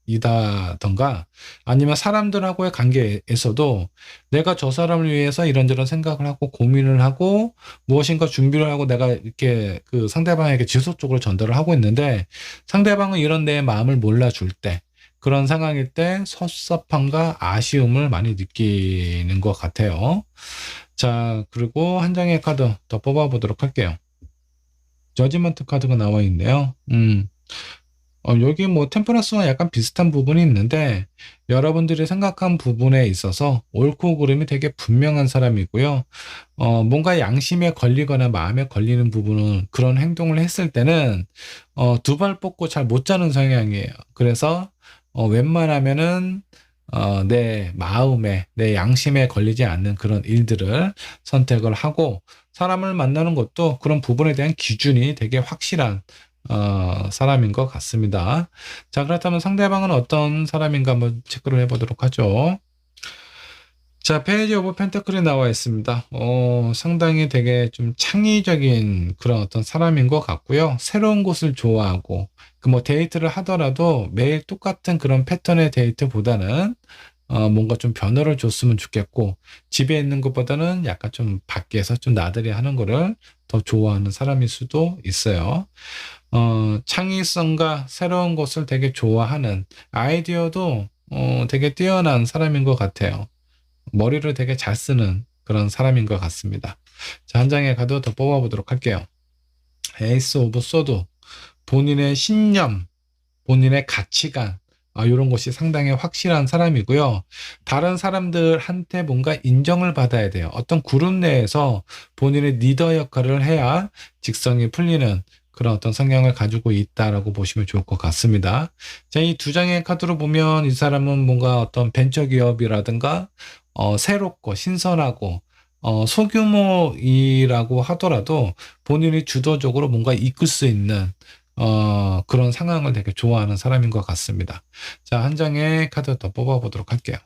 상황이다던가 아니면 사람들하고의 관계에서도 내가 저 사람을 위해서 이런저런 생각을 하고 고민을 하고 무엇인가 준비를 하고 내가 이렇게 그 상대방에게 지속적으로 전달을 하고 있는데 상대방은 이런 내 마음을 몰라줄 때 그런 상황일 때 섭섭함과 아쉬움을 많이 느끼는 것 같아요. 자, 그리고 한 장의 카드 더 뽑아보도록 할게요. 저지먼트 카드가 나와 있네요. 여기 뭐 템퍼런스와 약간 비슷한 부분이 있는데 여러분들이 생각한 부분에 있어서 옳고 그름이 되게 분명한 사람이고요. 뭔가 양심에 걸리거나 마음에 걸리는 부분은 그런 행동을 했을 때는 두 발 뻗고 잘 못 자는 성향이에요. 그래서 웬만하면은 내 마음에 내 양심에 걸리지 않는 그런 일들을 선택을 하고 사람을 만나는 것도 그런 부분에 대한 기준이 되게 확실한 사람인 것 같습니다. 자, 그렇다면 상대방은 어떤 사람인가 한번 체크를 해보도록 하죠. 자, 페이지 오브 펜타클이 나와 있습니다. 상당히 되게 좀 창의적인 그런 어떤 사람인 것 같고요. 새로운 곳을 좋아하고, 그 뭐 데이트를 하더라도 매일 똑같은 그런 패턴의 데이트보다는 뭔가 좀 변화를 줬으면 좋겠고, 집에 있는 것보다는 약간 좀 밖에서 좀 나들이 하는 거를 더 좋아하는 사람일 수도 있어요. 창의성과 새로운 것을 되게 좋아하는 아이디어도 되게 뛰어난 사람인 것 같아요. 머리를 되게 잘 쓰는 그런 사람인 것 같습니다. 자, 한 장의 카드 더 뽑아보도록 할게요. 에이스 오브 소드. 본인의 신념, 본인의 가치관, 이런 것이 상당히 확실한 사람이고요. 다른 사람들한테 뭔가 인정을 받아야 돼요. 어떤 그룹 내에서 본인의 리더 역할을 해야 직성이 풀리는 그런 어떤 성향을 가지고 있다라고 보시면 좋을 것 같습니다. 자, 이 두 장의 카드로 보면 이 사람은 뭔가 어떤 벤처기업이라든가 새롭고 신선하고 소규모이라고 하더라도 본인이 주도적으로 뭔가 이끌 수 있는 그런 상황을 되게 좋아하는 사람인 것 같습니다. 자, 한 장의 카드 더 뽑아보도록 할게요.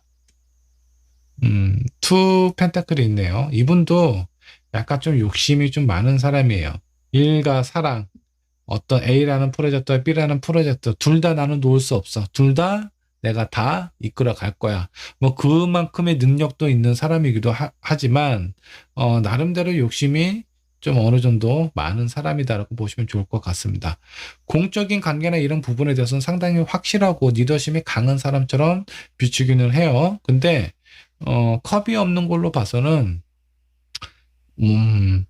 투 펜타클이 있네요. 이분도 약간 좀 욕심이 좀 많은 사람이에요. 일과 사랑, 어떤 A라는 프로젝트와 B라는 프로젝트, 둘 다 나는 놓을 수 없어. 둘 다 내가 다 이끌어 갈 거야. 뭐 그만큼의 능력도 있는 사람이기도 하지만, 나름대로 욕심이 좀 어느 정도 많은 사람이다라고 보시면 좋을 것 같습니다. 공적인 관계나 이런 부분에 대해서는 상당히 확실하고 리더십이 강한 사람처럼 비추기는 해요. 근데, 컵이 없는 걸로 봐서는,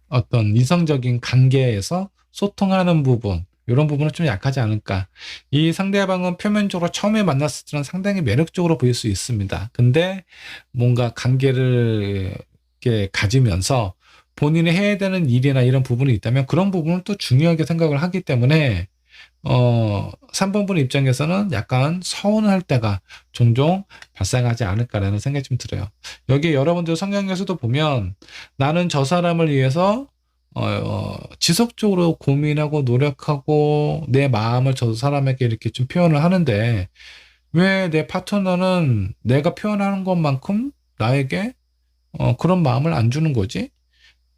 어떤 이성적인 관계에서 소통하는 부분, 이런 부분은 좀 약하지 않을까. 이 상대방은 표면적으로 처음에 만났을 때는 상당히 매력적으로 보일 수 있습니다. 근데 뭔가 관계를 이렇게 가지면서 본인이 해야 되는 일이나 이런 부분이 있다면 그런 부분을 또 중요하게 생각을 하기 때문에 3번분 입장에서는 약간 서운할 때가 종종 발생하지 않을까라는 생각이 좀 들어요. 여기 여러분들 성향에서도 보면 나는 저 사람을 위해서 지속적으로 고민하고 노력하고 내 마음을 저 사람에게 이렇게 좀 표현을 하는데 왜 내 파트너는 내가 표현하는 것만큼 나에게 그런 마음을 안 주는 거지?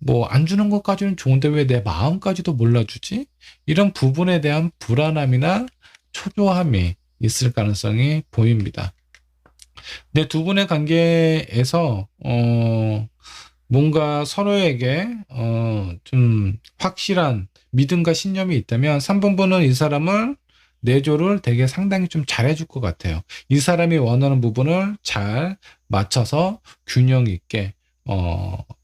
뭐 안 주는 것까지는 좋은데 왜 내 마음까지도 몰라주지? 이런 부분에 대한 불안함이나 초조함이 있을 가능성이 보입니다. 근데 두 분의 관계에서 뭔가 서로에게 좀 확실한 믿음과 신념이 있다면 3번분은 이 사람을 내조를 되게 상당히 좀 잘해줄 것 같아요. 이 사람이 원하는 부분을 잘 맞춰서 균형 있게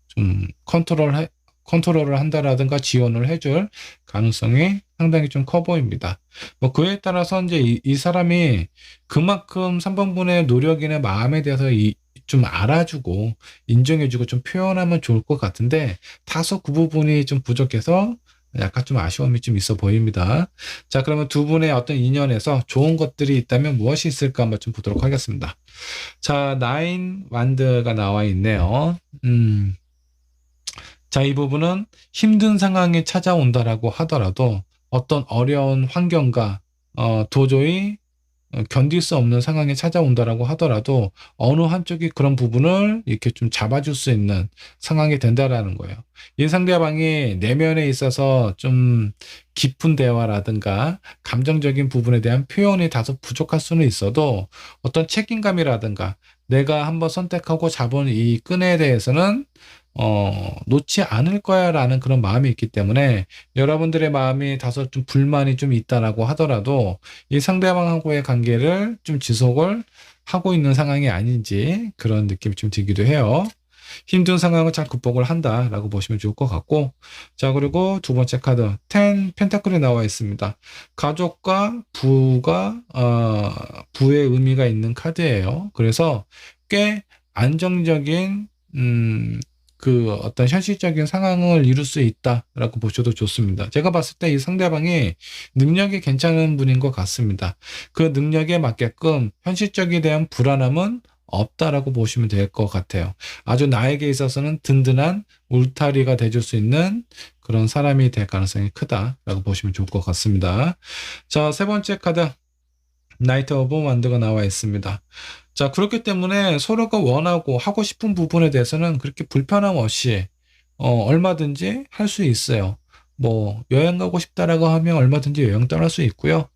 좀 컨트롤을 한다라든가 지원을 해줄 가능성이 상당히 좀 커 보입니다. 뭐 그에 따라서 이제 이 사람이 그만큼 3번분의 노력이나 마음에 대해서 좀 알아주고 인정해주고 좀 표현하면 좋을 것 같은데 다소 그 부분이 좀 부족해서 약간 좀 아쉬움이 좀 있어 보입니다. 자, 그러면 두 분의 어떤 인연에서 좋은 것들이 있다면 무엇이 있을까 한번 좀 보도록 하겠습니다. 자, 나인 완드가 나와 있네요. 자, 이 부분은 힘든 상황이 찾아온다라고 하더라도 어떤 어려운 환경과 도저히 견딜 수 없는 상황이 찾아온다라고 하더라도 어느 한쪽이 그런 부분을 이렇게 좀 잡아줄 수 있는 상황이 된다라는 거예요. 이 상대방이 내면에 있어서 좀 깊은 대화라든가 감정적인 부분에 대한 표현이 다소 부족할 수는 있어도 어떤 책임감이라든가 내가 한번 선택하고 잡은 이 끈에 대해서는 놓지 않을 거야라는 그런 마음이 있기 때문에 여러분들의 마음이 다소 좀 불만이 좀 있다라고 하더라도 이 상대방하고의 관계를 좀 지속을 하고 있는 상황이 아닌지 그런 느낌이 좀 들기도 해요. 힘든 상황을 잘 극복을 한다라고 보시면 좋을 것 같고, 자, 그리고 두 번째 카드 10 펜타클이 나와 있습니다. 가족과 부의 의미가 있는 카드예요. 그래서 꽤 안정적인 그 어떤 현실적인 상황을 이룰 수 있다라고 보셔도 좋습니다. 제가 봤을 때 이 상대방이 능력이 괜찮은 분인 것 같습니다. 그 능력에 맞게끔 현실적에 대한 불안함은 없다라고 보시면 될 것 같아요. 아주 나에게 있어서는 든든한 울타리가 돼줄 수 있는 그런 사람이 될 가능성이 크다라고 보시면 좋을 것 같습니다. 자, 세 번째 카드 나이트 오브 완드가 나와 있습니다. 자, 그렇기 때문에 서로가 원하고 하고 싶은 부분에 대해서는 그렇게 불편함 없이 얼마든지 할 수 있어요. 뭐 여행 가고 싶다라고 하면 얼마든지 여행 떠날 수 있고요.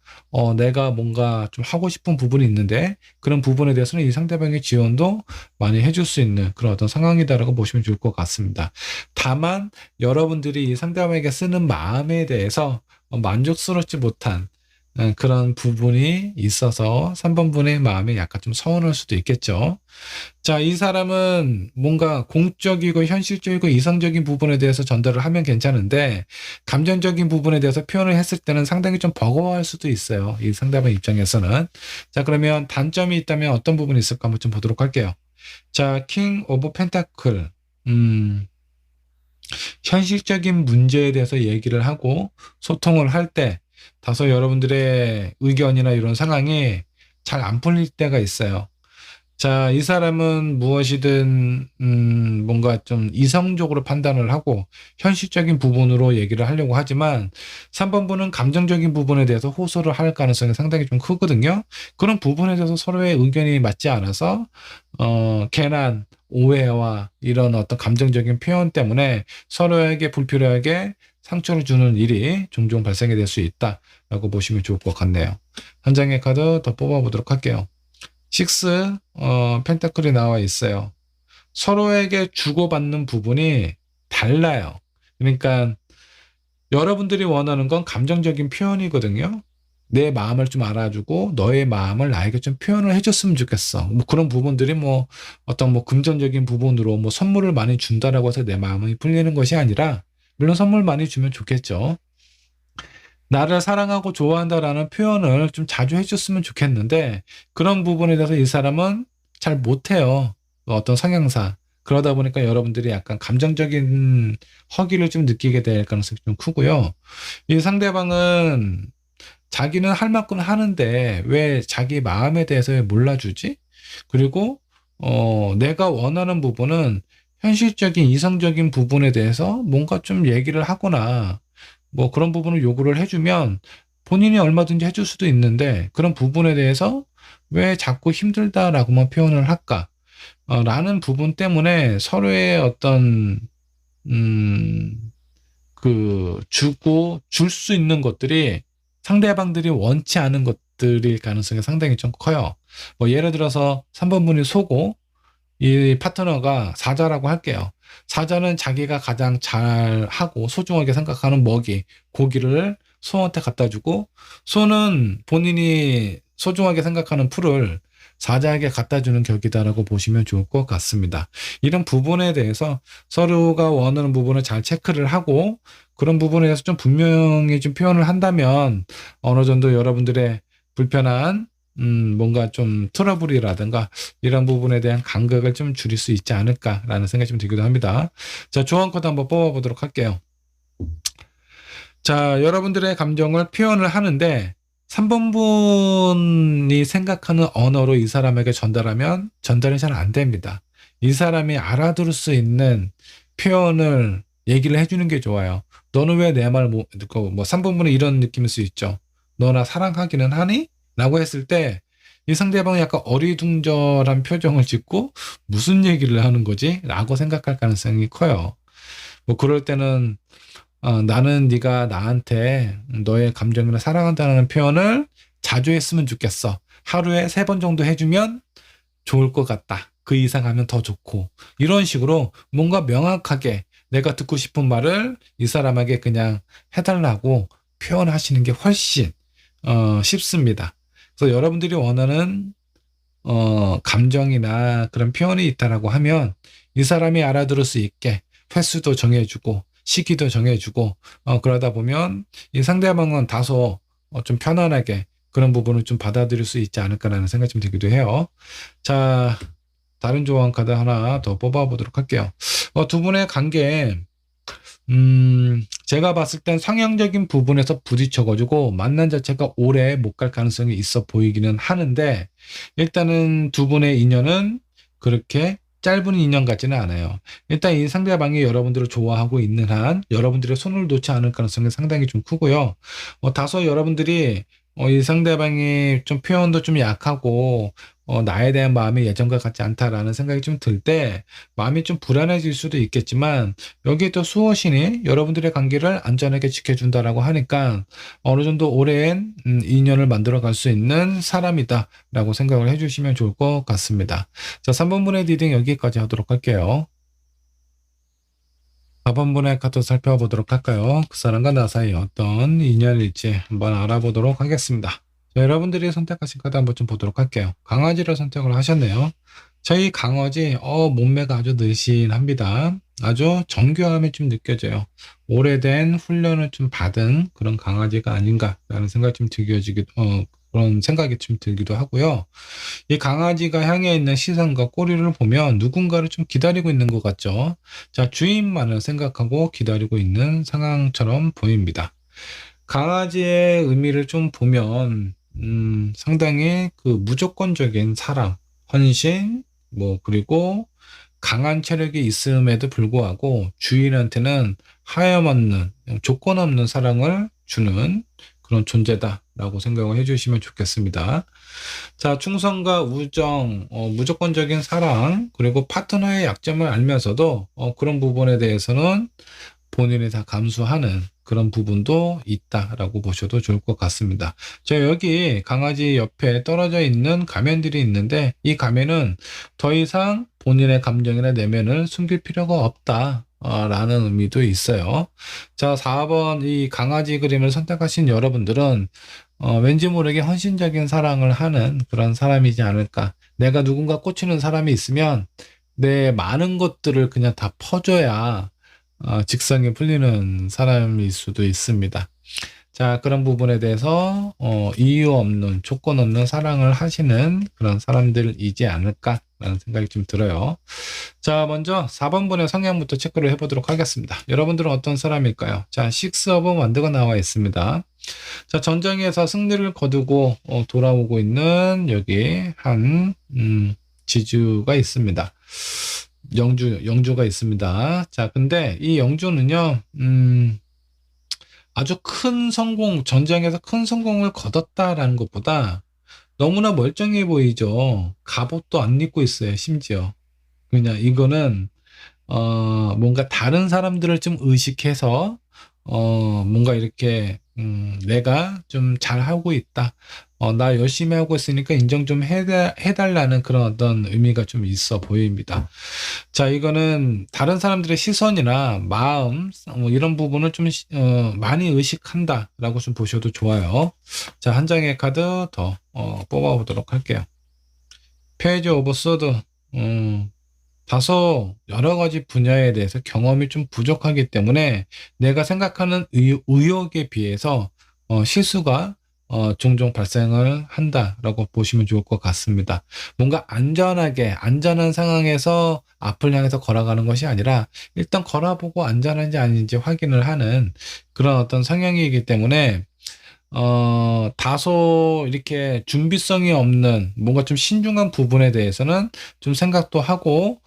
내가 뭔가 좀 하고 싶은 부분이 있는데 그런 부분에 대해서는 이 상대방의 지원도 많이 해줄 수 있는 그런 어떤 상황이다라고 보시면 좋을 것 같습니다. 다만 여러분들이 이 상대방에게 쓰는 마음에 대해서 만족스럽지 못한 그런 부분이 있어서 3번분의 마음이 약간 좀 서운할 수도 있겠죠. 자, 이 사람은 뭔가 공적이고 현실적이고 이성적인 부분에 대해서 전달을 하면 괜찮은데 감정적인 부분에 대해서 표현을 했을 때는 상당히 좀 버거워할 수도 있어요. 이 상대방 입장에서는. 자, 그러면 단점이 있다면 어떤 부분이 있을까 한번 좀 보도록 할게요. 자, 킹 오브 펜타클. 현실적인 문제에 대해서 얘기를 하고 소통을 할 때 다소 여러분들의 의견이나 이런 상황이 잘 안 풀릴 때가 있어요. 자, 이 사람은 무엇이든 뭔가 좀 이성적으로 판단을 하고 현실적인 부분으로 얘기를 하려고 하지만 3번분은 감정적인 부분에 대해서 호소를 할 가능성이 상당히 좀 크거든요. 그런 부분에 대해서 서로의 의견이 맞지 않아서 괜한 오해와 이런 어떤 감정적인 표현 때문에 서로에게 불필요하게 상처를 주는 일이 종종 발생이 될 수 있다라고 보시면 좋을 것 같네요. 한 장의 카드 더 뽑아보도록 할게요. 6 펜타클이 나와 있어요. 서로에게 주고받는 부분이 달라요. 그러니까 여러분들이 원하는 건 감정적인 표현이거든요. 내 마음을 좀 알아주고 너의 마음을 나에게 좀 표현을 해줬으면 좋겠어. 뭐 그런 부분들이 뭐 어떤 뭐 금전적인 부분으로 뭐 선물을 많이 준다라고 해서 내 마음이 풀리는 것이 아니라 물론 선물 많이 주면 좋겠죠. 나를 사랑하고 좋아한다라는 표현을 좀 자주 해줬으면 좋겠는데 그런 부분에 대해서 이 사람은 잘 못해요. 어떤 성향상. 그러다 보니까 여러분들이 약간 감정적인 허기를 좀 느끼게 될 가능성이 좀 크고요. 이 상대방은 자기는 할 만큼 하는데 왜 자기 마음에 대해서 왜 몰라주지? 그리고 내가 원하는 부분은 현실적인 이성적인 부분에 대해서 뭔가 좀 얘기를 하거나 뭐 그런 부분을 요구를 해주면 본인이 얼마든지 해줄 수도 있는데 그런 부분에 대해서 왜 자꾸 힘들다라고만 표현을 할까? 라는 부분 때문에 서로의 어떤 주고 줄 수 있는 것들이 상대방들이 원치 않은 것들일 가능성이 상당히 좀 커요. 뭐 예를 들어서 3번분이 소고 이 파트너가 사자라고 할게요. 사자는 자기가 가장 잘하고 소중하게 생각하는 먹이, 고기를 소한테 갖다 주고, 소는 본인이 소중하게 생각하는 풀을 사자에게 갖다 주는 격이다라고 보시면 좋을 것 같습니다. 이런 부분에 대해서 서로가 원하는 부분을 잘 체크를 하고, 그런 부분에 대해서 좀 분명히 좀 표현을 한다면 어느 정도 여러분들의 불편한 뭔가 좀 트러블이라든가 이런 부분에 대한 간극을 좀 줄일 수 있지 않을까라는 생각이 좀 들기도 합니다. 자, 조언 코드 한번 뽑아보도록 할게요. 자, 여러분들의 감정을 표현을 하는데 3번 분이 생각하는 언어로 이 사람에게 전달하면 전달이 잘 안 됩니다. 이 사람이 알아들을 수 있는 표현을 얘기를 해주는 게 좋아요. 너는 왜 내 말 못 듣고, 뭐 3번 분은 이런 느낌일 수 있죠. 너 나 사랑하기는 하니? 라고 했을 때 이 상대방이 약간 어리둥절한 표정을 짓고 무슨 얘기를 하는 거지? 라고 생각할 가능성이 커요. 뭐 그럴 때는 나는 네가 나한테 너의 감정이나 사랑한다는 표현을 자주 했으면 좋겠어. 하루에 3번 정도 해주면 좋을 것 같다. 그 이상 하면 더 좋고. 이런 식으로 뭔가 명확하게 내가 듣고 싶은 말을 이 사람에게 그냥 해달라고 표현하시는 게 훨씬 쉽습니다. 그래서 여러분들이 원하는 감정이나 그런 표현이 있다라고 하면 이 사람이 알아들을 수 있게 횟수도 정해주고 시기도 정해주고 그러다 보면 이 상대방은 다소 좀 편안하게 그런 부분을 좀 받아들일 수 있지 않을까라는 생각이 좀 들기도 해요. 자, 다른 조언 카드 하나 더 뽑아보도록 할게요. 두 분의 관계 제가 봤을 땐 성향적인 부분에서 부딪혀가지고 만남 자체가 오래 못 갈 가능성이 있어 보이기는 하는데 일단은 두 분의 인연은 그렇게 짧은 인연 같지는 않아요. 일단 이 상대방이 여러분들을 좋아하고 있는 한 여러분들의 손을 놓지 않을 가능성이 상당히 좀 크고요. 다소 여러분들이 이 상대방이 좀 표현도 좀 약하고 나에 대한 마음이 예전과 같지 않다라는 생각이 좀 들 때 마음이 좀 불안해질 수도 있겠지만 여기에 또 수호신이 여러분들의 관계를 안전하게 지켜준다라고 하니까 어느 정도 오랜 인연을 만들어 갈 수 있는 사람이다라고 생각을 해주시면 좋을 것 같습니다. 자, 3번분의 리딩 여기까지 하도록 할게요. 4번분의 카드 살펴보도록 할까요? 그 사람과 나 사이 어떤 인연일지 한번 알아보도록 하겠습니다. 자, 여러분들이 선택하신 카드 한번 좀 보도록 할게요. 강아지를 선택을 하셨네요. 저희 강아지 몸매가 아주 늘씬합니다. 아주 정교함이 좀 느껴져요. 오래된 훈련을 좀 받은 그런 강아지가 아닌가라는 생각이 좀 그런 생각이 좀 들기도 하고요. 이 강아지가 향해 있는 시선과 꼬리를 보면 누군가를 좀 기다리고 있는 것 같죠. 자, 주인만을 생각하고 기다리고 있는 상황처럼 보입니다. 강아지의 의미를 좀 보면 상당히 그 무조건적인 사랑, 헌신, 그리고 강한 체력이 있음에도 불구하고 주인한테는 하염없는, 조건 없는 사랑을 주는 그런 존재다라고 생각을 해주시면 좋겠습니다. 자, 충성과 우정, 무조건적인 사랑, 그리고 파트너의 약점을 알면서도 그런 부분에 대해서는 본인이 다 감수하는 그런 부분도 있다라고 보셔도 좋을 것 같습니다. 저 여기 강아지 옆에 떨어져 있는 가면들이 있는데 이 가면은 더 이상 본인의 감정이나 내면을 숨길 필요가 없다. 라는 의미도 있어요. 자, 4번 이 강아지 그림을 선택하신 여러분들은 왠지 모르게 헌신적인 사랑을 하는 그런 사람이지 않을까. 내가 누군가 꽂히는 사람이 있으면 내 많은 것들을 그냥 다 퍼줘야 직성이 풀리는 사람일 수도 있습니다. 자, 그런 부분에 대해서 이유 없는, 조건 없는 사랑을 하시는 그런 사람들이지 않을까라는 생각이 좀 들어요. 자, 먼저 4번분의 성향부터 체크를 해보도록 하겠습니다. 여러분들은 어떤 사람일까요? 자, 6 of Wands가 나와 있습니다. 자, 전쟁에서 승리를 거두고 돌아오고 있는 여기 한 지주가 있습니다. 영주가 있습니다. 자, 근데 이 영주는요, 아주 큰 성공, 전쟁에서 큰 성공을 거뒀다라는 것보다 너무나 멀쩡해 보이죠. 갑옷도 안 입고 있어요, 심지어. 그냥 이거는, 뭔가 다른 사람들을 좀 의식해서, 뭔가 이렇게, 내가 좀 잘하고 있다. 나 열심히 하고 있으니까 인정 좀 해달라는 그런 어떤 의미가 좀 있어 보입니다. 자, 이거는 다른 사람들의 시선이나 마음, 이런 부분을 좀 많이 의식한다라고 좀 보셔도 좋아요. 자, 한 장의 카드 더 뽑아보도록 할게요. 페이지 오브 소드. 다소 여러 가지 분야에 대해서 경험이 좀 부족하기 때문에 내가 생각하는 의욕에 비해서 실수가 종종 발생을 한다라고 보시면 좋을 것 같습니다. 뭔가 안전한 상황에서 앞을 향해서 걸어가는 것이 아니라 일단 걸어보고 안전한지 아닌지 확인을 하는 그런 어떤 성향이기 때문에 다소 이렇게 준비성이 없는 뭔가 좀 신중한 부분에 대해서는 좀 생각도 하고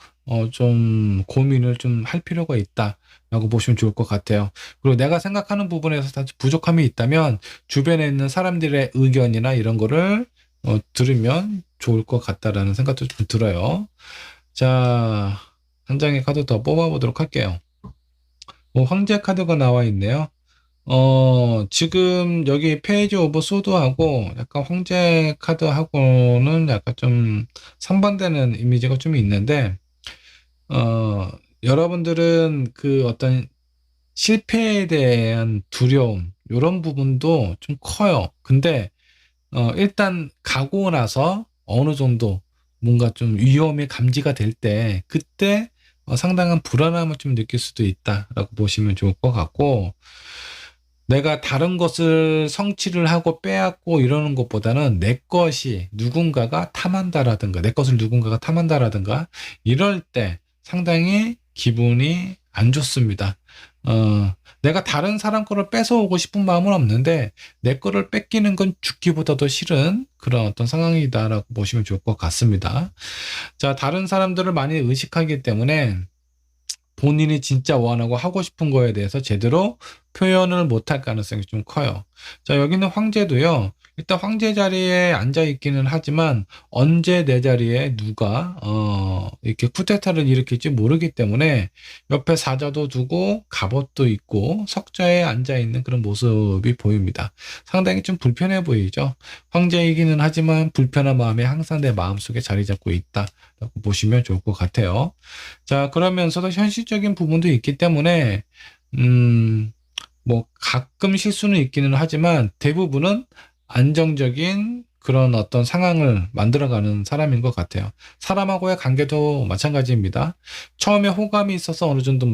좀 고민을 좀 할 필요가 있다라고 보시면 좋을 것 같아요. 그리고 내가 생각하는 부분에서 다 부족함이 있다면 주변에 있는 사람들의 의견이나 이런 거를 들으면 좋을 것 같다라는 생각도 좀 들어요. 자, 한 장의 카드 더 뽑아보도록 할게요. 황제 카드가 나와 있네요. 지금 여기 페이지 오브 소드하고 약간 황제 카드하고는 약간 좀 상반되는 이미지가 좀 있는데, 여러분들은 그 어떤 실패에 대한 두려움, 이런 부분도 좀 커요. 근데, 일단 가고 나서 어느 정도 뭔가 좀 위험이 감지가 될 때, 그때 상당한 불안함을 좀 느낄 수도 있다라고 보시면 좋을 것 같고, 내가 다른 것을 성취를 하고 빼앗고 이러는 것보다는 내 것이 누군가가 탐한다라든가, 내 것을 누군가가 탐한다라든가, 이럴 때 상당히 기분이 안 좋습니다. 내가 다른 사람 거를 뺏어오고 싶은 마음은 없는데, 내 거를 뺏기는 건 죽기보다도 싫은 그런 어떤 상황이다라고 보시면 좋을 것 같습니다. 자, 다른 사람들을 많이 의식하기 때문에, 본인이 진짜 원하고 하고 싶은 거에 대해서 제대로 표현을 못할 가능성이 좀 커요. 자, 여기는 황제도요. 일단 황제 자리에 앉아 있기는 하지만 언제 내 자리에 누가 이렇게 쿠데타를 일으킬지 모르기 때문에 옆에 사자도 두고 갑옷도 있고 석좌에 앉아 있는 그런 모습이 보입니다. 상당히 좀 불편해 보이죠. 황제이기는 하지만 불편한 마음이 항상 내 마음속에 자리 잡고 있다라고 보시면 좋을 것 같아요. 자, 그러면서도 현실적인 부분도 있기 때문에, 뭐, 가끔 실수는 있기는 하지만 대부분은 안정적인 그런 어떤 상황을 만들어가는 사람인 것 같아요. 사람하고의 관계도 마찬가지입니다. 처음에 호감이 있어서 어느 정도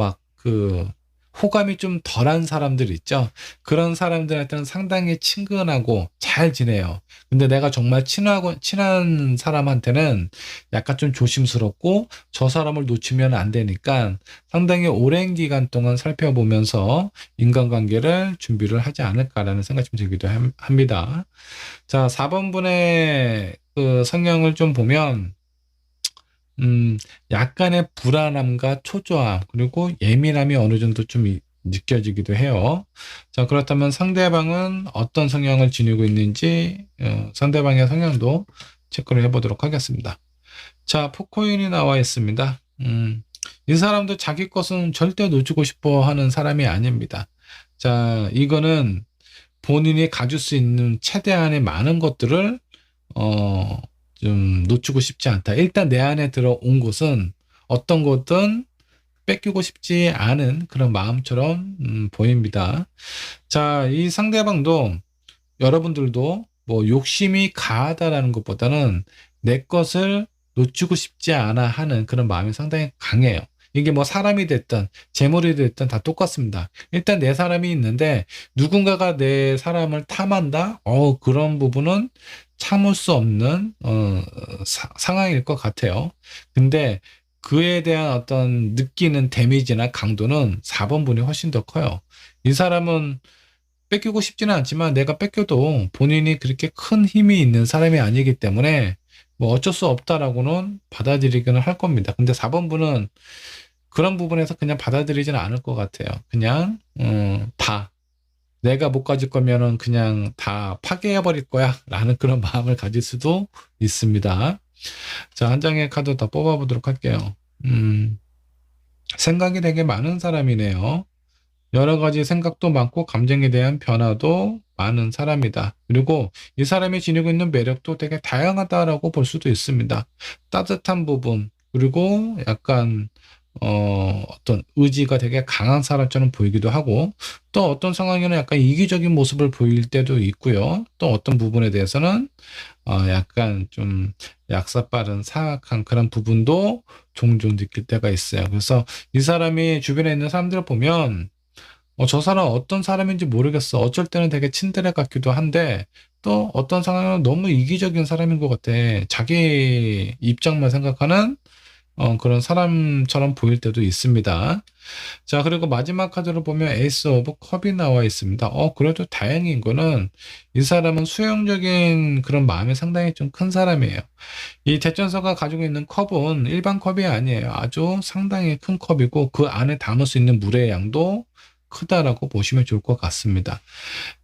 호감이 좀 덜한 사람들 있죠. 그런 사람들한테는 상당히 친근하고 잘 지내요. 근데 내가 정말 친한 사람한테는 약간 좀 조심스럽고 저 사람을 놓치면 안 되니까 상당히 오랜 기간 동안 살펴보면서 인간관계를 준비를 하지 않을까라는 생각이 좀 들기도 합니다. 자, 4번분의 그 성향을 좀 보면, 약간의 불안함과 초조함, 그리고 예민함이 어느 정도 좀 느껴지기도 해요. 자, 그렇다면 상대방은 어떤 성향을 지니고 있는지, 상대방의 성향도 체크를 해보도록 하겠습니다. 자, 포코인이 나와 있습니다. 이 사람도 자기 것은 절대 놓치고 싶어 하는 사람이 아닙니다. 자, 이거는 본인이 가질 수 있는 최대한의 많은 것들을 좀 놓치고 싶지 않다. 일단 내 안에 들어온 것은 어떤 것든 뺏기고 싶지 않은 그런 마음처럼 보입니다. 자, 이 상대방도 여러분들도 뭐 욕심이 가하다라는 것보다는 내 것을 놓치고 싶지 않아 하는 그런 마음이 상당히 강해요. 이게 뭐 사람이 됐든 재물이 됐든 다 똑같습니다. 일단 내 사람이 있는데 누군가가 내 사람을 탐한다? 그런 부분은 참을 수 없는 상황일 것 같아요. 근데 그에 대한 어떤 느끼는 데미지나 강도는 4번 분이 훨씬 더 커요. 이 사람은 뺏기고 싶지는 않지만 내가 뺏겨도 본인이 그렇게 큰 힘이 있는 사람이 아니기 때문에 뭐 어쩔 수 없다라고는 받아들이기는 할 겁니다. 근데 4번 분은 그런 부분에서 그냥 받아들이지는 않을 것 같아요. 그냥 다 내가 못 가질 거면은 그냥 다 파괴해 버릴 거야 라는 그런 마음을 가질 수도 있습니다. 자, 한 장의 카드 더 뽑아보도록 할게요. 생각이 되게 많은 사람이네요. 여러 가지 생각도 많고 감정에 대한 변화도 많은 사람이다. 그리고 이 사람이 지니고 있는 매력도 되게 다양하다라고 볼 수도 있습니다. 따뜻한 부분, 그리고 약간 어떤 의지가 되게 강한 사람처럼 보이기도 하고, 또 어떤 상황에는 약간 이기적인 모습을 보일 때도 있고요. 또 어떤 부분에 대해서는 약간 좀 약사빠른 사악한 그런 부분도 종종 느낄 때가 있어요. 그래서 이 사람이 주변에 있는 사람들을 보면 저 사람 어떤 사람인지 모르겠어. 어쩔 때는 되게 친데레 같기도 한데 또 어떤 상황에는 너무 이기적인 사람인 것 같아. 자기 입장만 생각하는 그런 사람처럼 보일 때도 있습니다. 자, 그리고 마지막 카드로 보면 에이스 오브 컵이 나와 있습니다. 그래도 다행인 거는 이 사람은 수용적인 그런 마음이 상당히 좀 큰 사람이에요. 이 대전서가 가지고 있는 컵은 일반 컵이 아니에요. 아주 상당히 큰 컵이고 그 안에 담을 수 있는 물의 양도 크다라고 보시면 좋을 것 같습니다.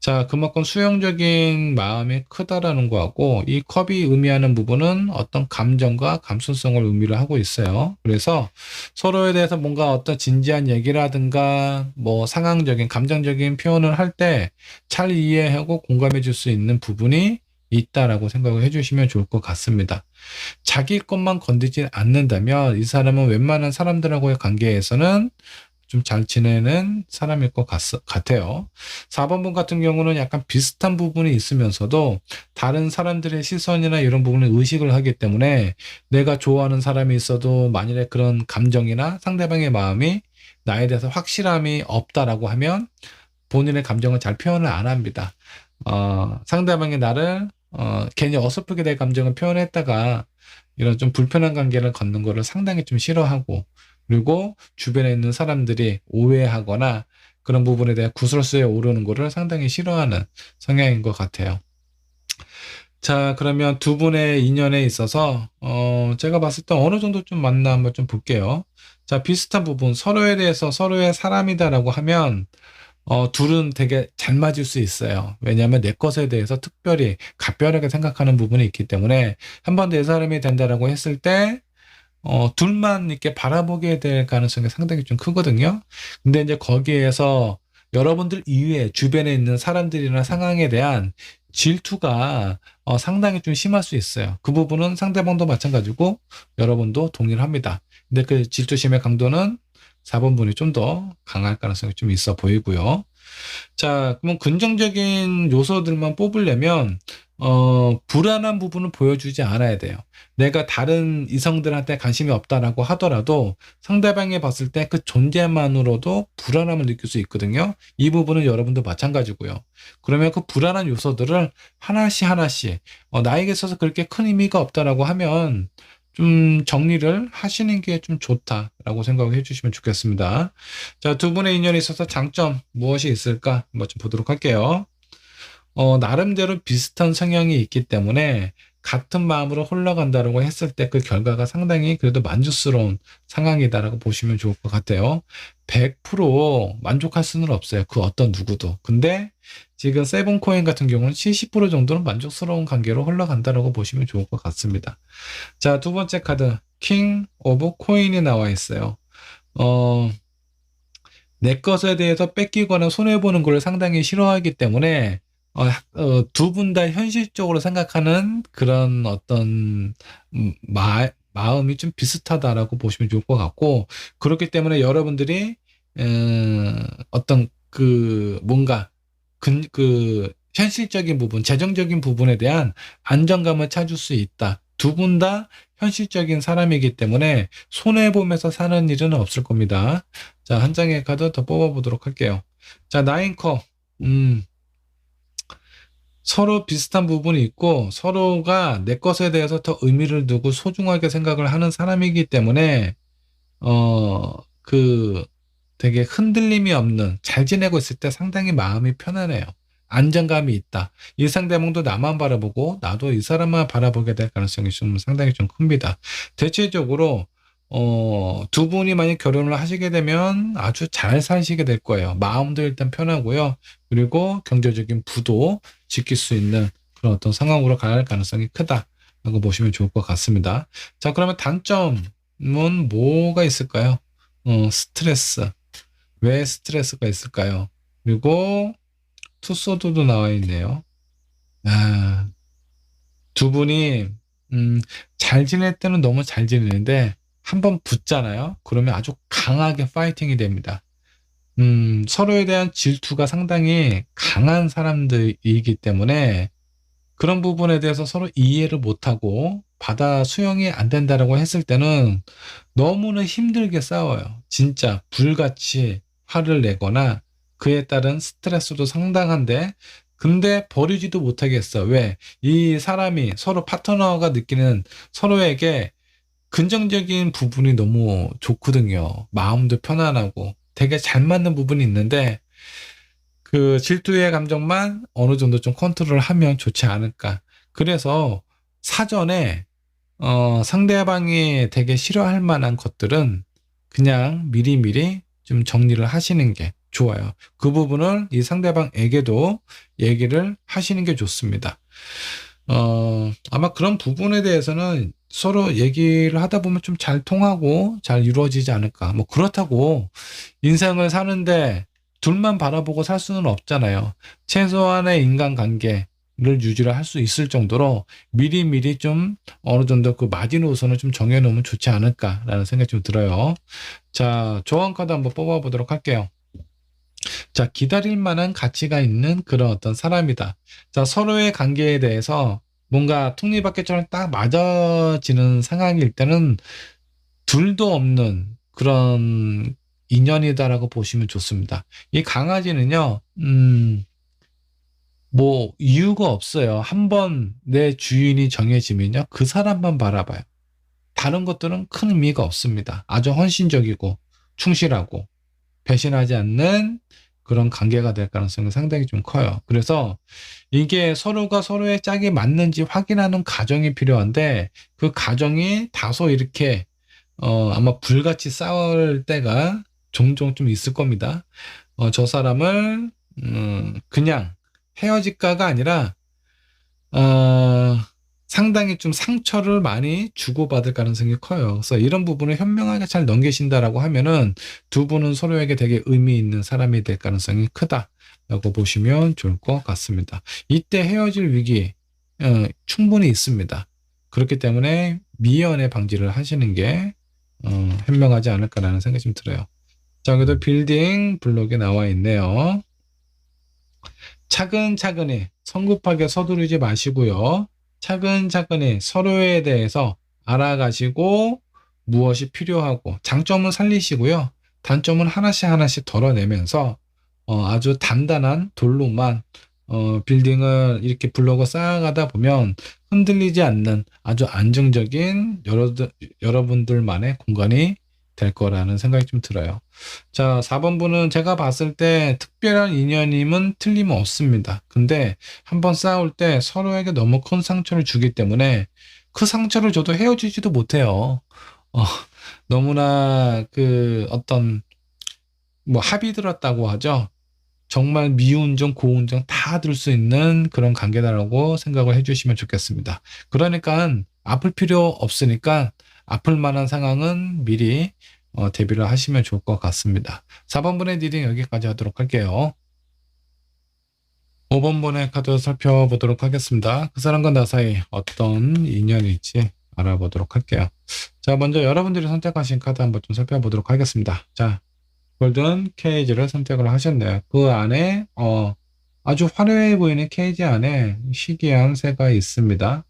자, 그만큼 수용적인 마음이 크다라는 거하고 이 컵이 의미하는 부분은 어떤 감정과 감수성을 의미를 하고 있어요. 그래서 서로에 대해서 뭔가 어떤 진지한 얘기라든가 뭐 상황적인 감정적인 표현을 할 때 잘 이해하고 공감해 줄 수 있는 부분이 있다라고 생각을 해주시면 좋을 것 같습니다. 자기 것만 건드지 않는다면 이 사람은 웬만한 사람들하고의 관계에서는 좀 잘 지내는 사람일 것 같아요. 4번 분 같은 경우는 약간 비슷한 부분이 있으면서도 다른 사람들의 시선이나 이런 부분을 의식을 하기 때문에 내가 좋아하는 사람이 있어도 만일에 그런 감정이나 상대방의 마음이 나에 대해서 확실함이 없다라고 하면 본인의 감정을 잘 표현을 안 합니다. 상대방이 나를 괜히 어설프게 내 감정을 표현했다가 이런 좀 불편한 관계를 갖는 거를 상당히 좀 싫어하고, 그리고 주변에 있는 사람들이 오해하거나 그런 부분에 대해 구설수에 오르는 거를 상당히 싫어하는 성향인 것 같아요. 자, 그러면 두 분의 인연에 있어서 제가 봤을 때 어느 정도 좀 맞나 한번 좀 볼게요. 자, 비슷한 부분, 서로에 대해서 서로의 사람이다라고 하면 둘은 되게 잘 맞을 수 있어요. 왜냐하면 내 것에 대해서 특별히 각별하게 생각하는 부분이 있기 때문에 한 번 내 사람이 된다라고 했을 때 둘만 이렇게 바라보게 될 가능성이 상당히 좀 크거든요. 근데 이제 거기에서 여러분들 이외에 주변에 있는 사람들이나 상황에 대한 질투가 상당히 좀 심할 수 있어요. 그 부분은 상대방도 마찬가지고 여러분도 동의를 합니다. 근데 그 질투심의 강도는 4번 분이 좀 더 강할 가능성이 좀 있어 보이고요. 자, 그러면 긍정적인 요소들만 뽑으려면 불안한 부분을 보여주지 않아야 돼요. 내가 다른 이성들한테 관심이 없다라고 하더라도 상대방이 봤을 때 그 존재만으로도 불안함을 느낄 수 있거든요. 이 부분은 여러분도 마찬가지고요. 그러면 그 불안한 요소들을 하나씩 하나씩 나에게 있어서 그렇게 큰 의미가 없다라고 하면 좀 정리를 하시는 게 좀 좋다라고 생각해 주시면 좋겠습니다. 자, 두 분의 인연에 있어서 장점 무엇이 있을까 한번 좀 보도록 할게요. 나름대로 비슷한 성향이 있기 때문에 같은 마음으로 흘러간다고 했을 때 그 결과가 상당히 그래도 만족스러운 상황이다라고 보시면 좋을 것 같아요. 100% 만족할 수는 없어요. 그 어떤 누구도. 근데 지금 세븐코인 같은 경우는 70% 정도는 만족스러운 관계로 흘러간다라고 보시면 좋을 것 같습니다. 자, 두 번째 카드, 킹 오브 코인이 나와 있어요. 내 것에 대해서 뺏기거나 손해보는 걸 상당히 싫어하기 때문에 두 분 다 현실적으로 생각하는 그런 어떤 마음이 좀 비슷하다라고 보시면 좋을 것 같고, 그렇기 때문에 여러분들이 어떤 그 뭔가 그 현실적인 부분, 재정적인 부분에 대한 안정감을 찾을 수 있다. 두 분 다 현실적인 사람이기 때문에 손해보면서 사는 일은 없을 겁니다. 자, 한 장의 카드 더 뽑아보도록 할게요. 자, 나인컵. 서로 비슷한 부분이 있고 서로가 내 것에 대해서 더 의미를 두고 소중하게 생각을 하는 사람이기 때문에 그 되게 흔들림이 없는, 잘 지내고 있을 때 상당히 마음이 편안해요. 안정감이 있다. 이 상대방도 나만 바라보고 나도 이 사람만 바라보게 될 가능성이 좀 상당히 좀 큽니다. 대체적으로 두 분이 만약 결혼을 하시게 되면 아주 잘 사시게 될 거예요. 마음도 일단 편하고요. 그리고 경제적인 부도 지킬 수 있는 그런 어떤 상황으로 갈 가능성이 크다라고 보시면 좋을 것 같습니다. 자, 그러면 단점은 뭐가 있을까요? 스트레스. 왜 스트레스가 있을까요? 그리고 투소드도 나와 있네요. 아, 두 분이 잘 지낼 때는 너무 잘 지내는데 한번 붙잖아요. 그러면 아주 강하게 파이팅이 됩니다. 서로에 대한 질투가 상당히 강한 사람들이기 때문에 그런 부분에 대해서 서로 이해를 못하고 받아 수용이 안 된다라고 했을 때는 너무나 힘들게 싸워요. 진짜 불같이 화를 내거나 그에 따른 스트레스도 상당한데 근데 버리지도 못하겠어. 왜? 이 사람이 서로 파트너가 느끼는 서로에게 긍정적인 부분이 너무 좋거든요. 마음도 편안하고 되게 잘 맞는 부분이 있는데 그 질투의 감정만 어느 정도 좀 컨트롤하면 좋지 않을까. 그래서 사전에 상대방이 되게 싫어할 만한 것들은 그냥 미리미리 좀 정리를 하시는 게 좋아요. 그 부분을 이 상대방에게도 얘기를 하시는 게 좋습니다. 아마 그런 부분에 대해서는 서로 얘기를 하다 보면 좀 잘 통하고 잘 이루어지지 않을까. 뭐 그렇다고 인생을 사는데 둘만 바라보고 살 수는 없잖아요. 최소한의 인간관계를 유지를 할 수 있을 정도로 미리미리 좀 어느 정도 그 마지노선을 좀 정해놓으면 좋지 않을까라는 생각이 좀 들어요. 자, 조언 카드 한번 뽑아보도록 할게요. 자, 기다릴 만한 가치가 있는 그런 어떤 사람이다. 자, 서로의 관계에 대해서 뭔가 톱니바퀴처럼 딱 맞아지는 상황일 때는 둘도 없는 그런 인연이다라고 보시면 좋습니다. 이 강아지는요, 뭐, 이유가 없어요. 한번 내 주인이 정해지면요, 그 사람만 바라봐요. 다른 것들은 큰 의미가 없습니다. 아주 헌신적이고, 충실하고, 배신하지 않는 그런 관계가 될 가능성이 상당히 좀 커요. 그래서 이게 서로가 서로의 짝이 맞는지 확인하는 과정이 필요한데, 그 과정이 다소 이렇게 아마 불같이 싸울 때가 종종 좀 있을 겁니다. 저 사람을 그냥 헤어질까가 아니라 어, 상당히 좀 상처를 많이 주고받을 가능성이 커요. 그래서 이런 부분을 현명하게 잘 넘기신다라고 하면은 두 분은 서로에게 되게 의미 있는 사람이 될 가능성이 크다라고 보시면 좋을 것 같습니다. 이때 헤어질 위기 충분히 있습니다. 그렇기 때문에 미연에 방지를 하시는 게 현명하지 않을까라는 생각이 좀 들어요. 자, 여기도 빌딩 블록이 나와 있네요. 차근차근히 성급하게 서두르지 마시고요. 차근차근히 서로에 대해서 알아가시고 무엇이 필요하고 장점은 살리시고요. 단점은 하나씩 하나씩 덜어내면서 아주 단단한 돌로만 빌딩을 이렇게 블록을 쌓아가다 보면 흔들리지 않는 아주 안정적인 여러분들만의 공간이 될 거라는 생각이 좀 들어요. 자, 4번분은 제가 봤을 때 특별한 인연임은 틀림없습니다. 근데 한번 싸울 때 서로에게 너무 큰 상처를 주기 때문에 그 상처를 줘도 헤어지지도 못해요. 어, 너무나 그 어떤 뭐 합이 들었다고 하죠. 정말 미운정, 고운정 다 들 수 있는 그런 관계다라고 생각을 해주시면 좋겠습니다. 그러니까 아플 필요 없으니까 아플 만한 상황은 미리 대비를 하시면 좋을 것 같습니다. 4번분의 리딩 여기까지 하도록 할게요. 5번분의 카드 살펴보도록 하겠습니다. 그 사람과 나 사이 어떤 인연일지 알아보도록 할게요. 자, 먼저 여러분들이 선택하신 카드 한번 좀 살펴보도록 하겠습니다. 자, 골든 케이지를 선택을 하셨네요. 그 안에 아주 화려해 보이는 케이지 안에 희귀한 새가 있습니다.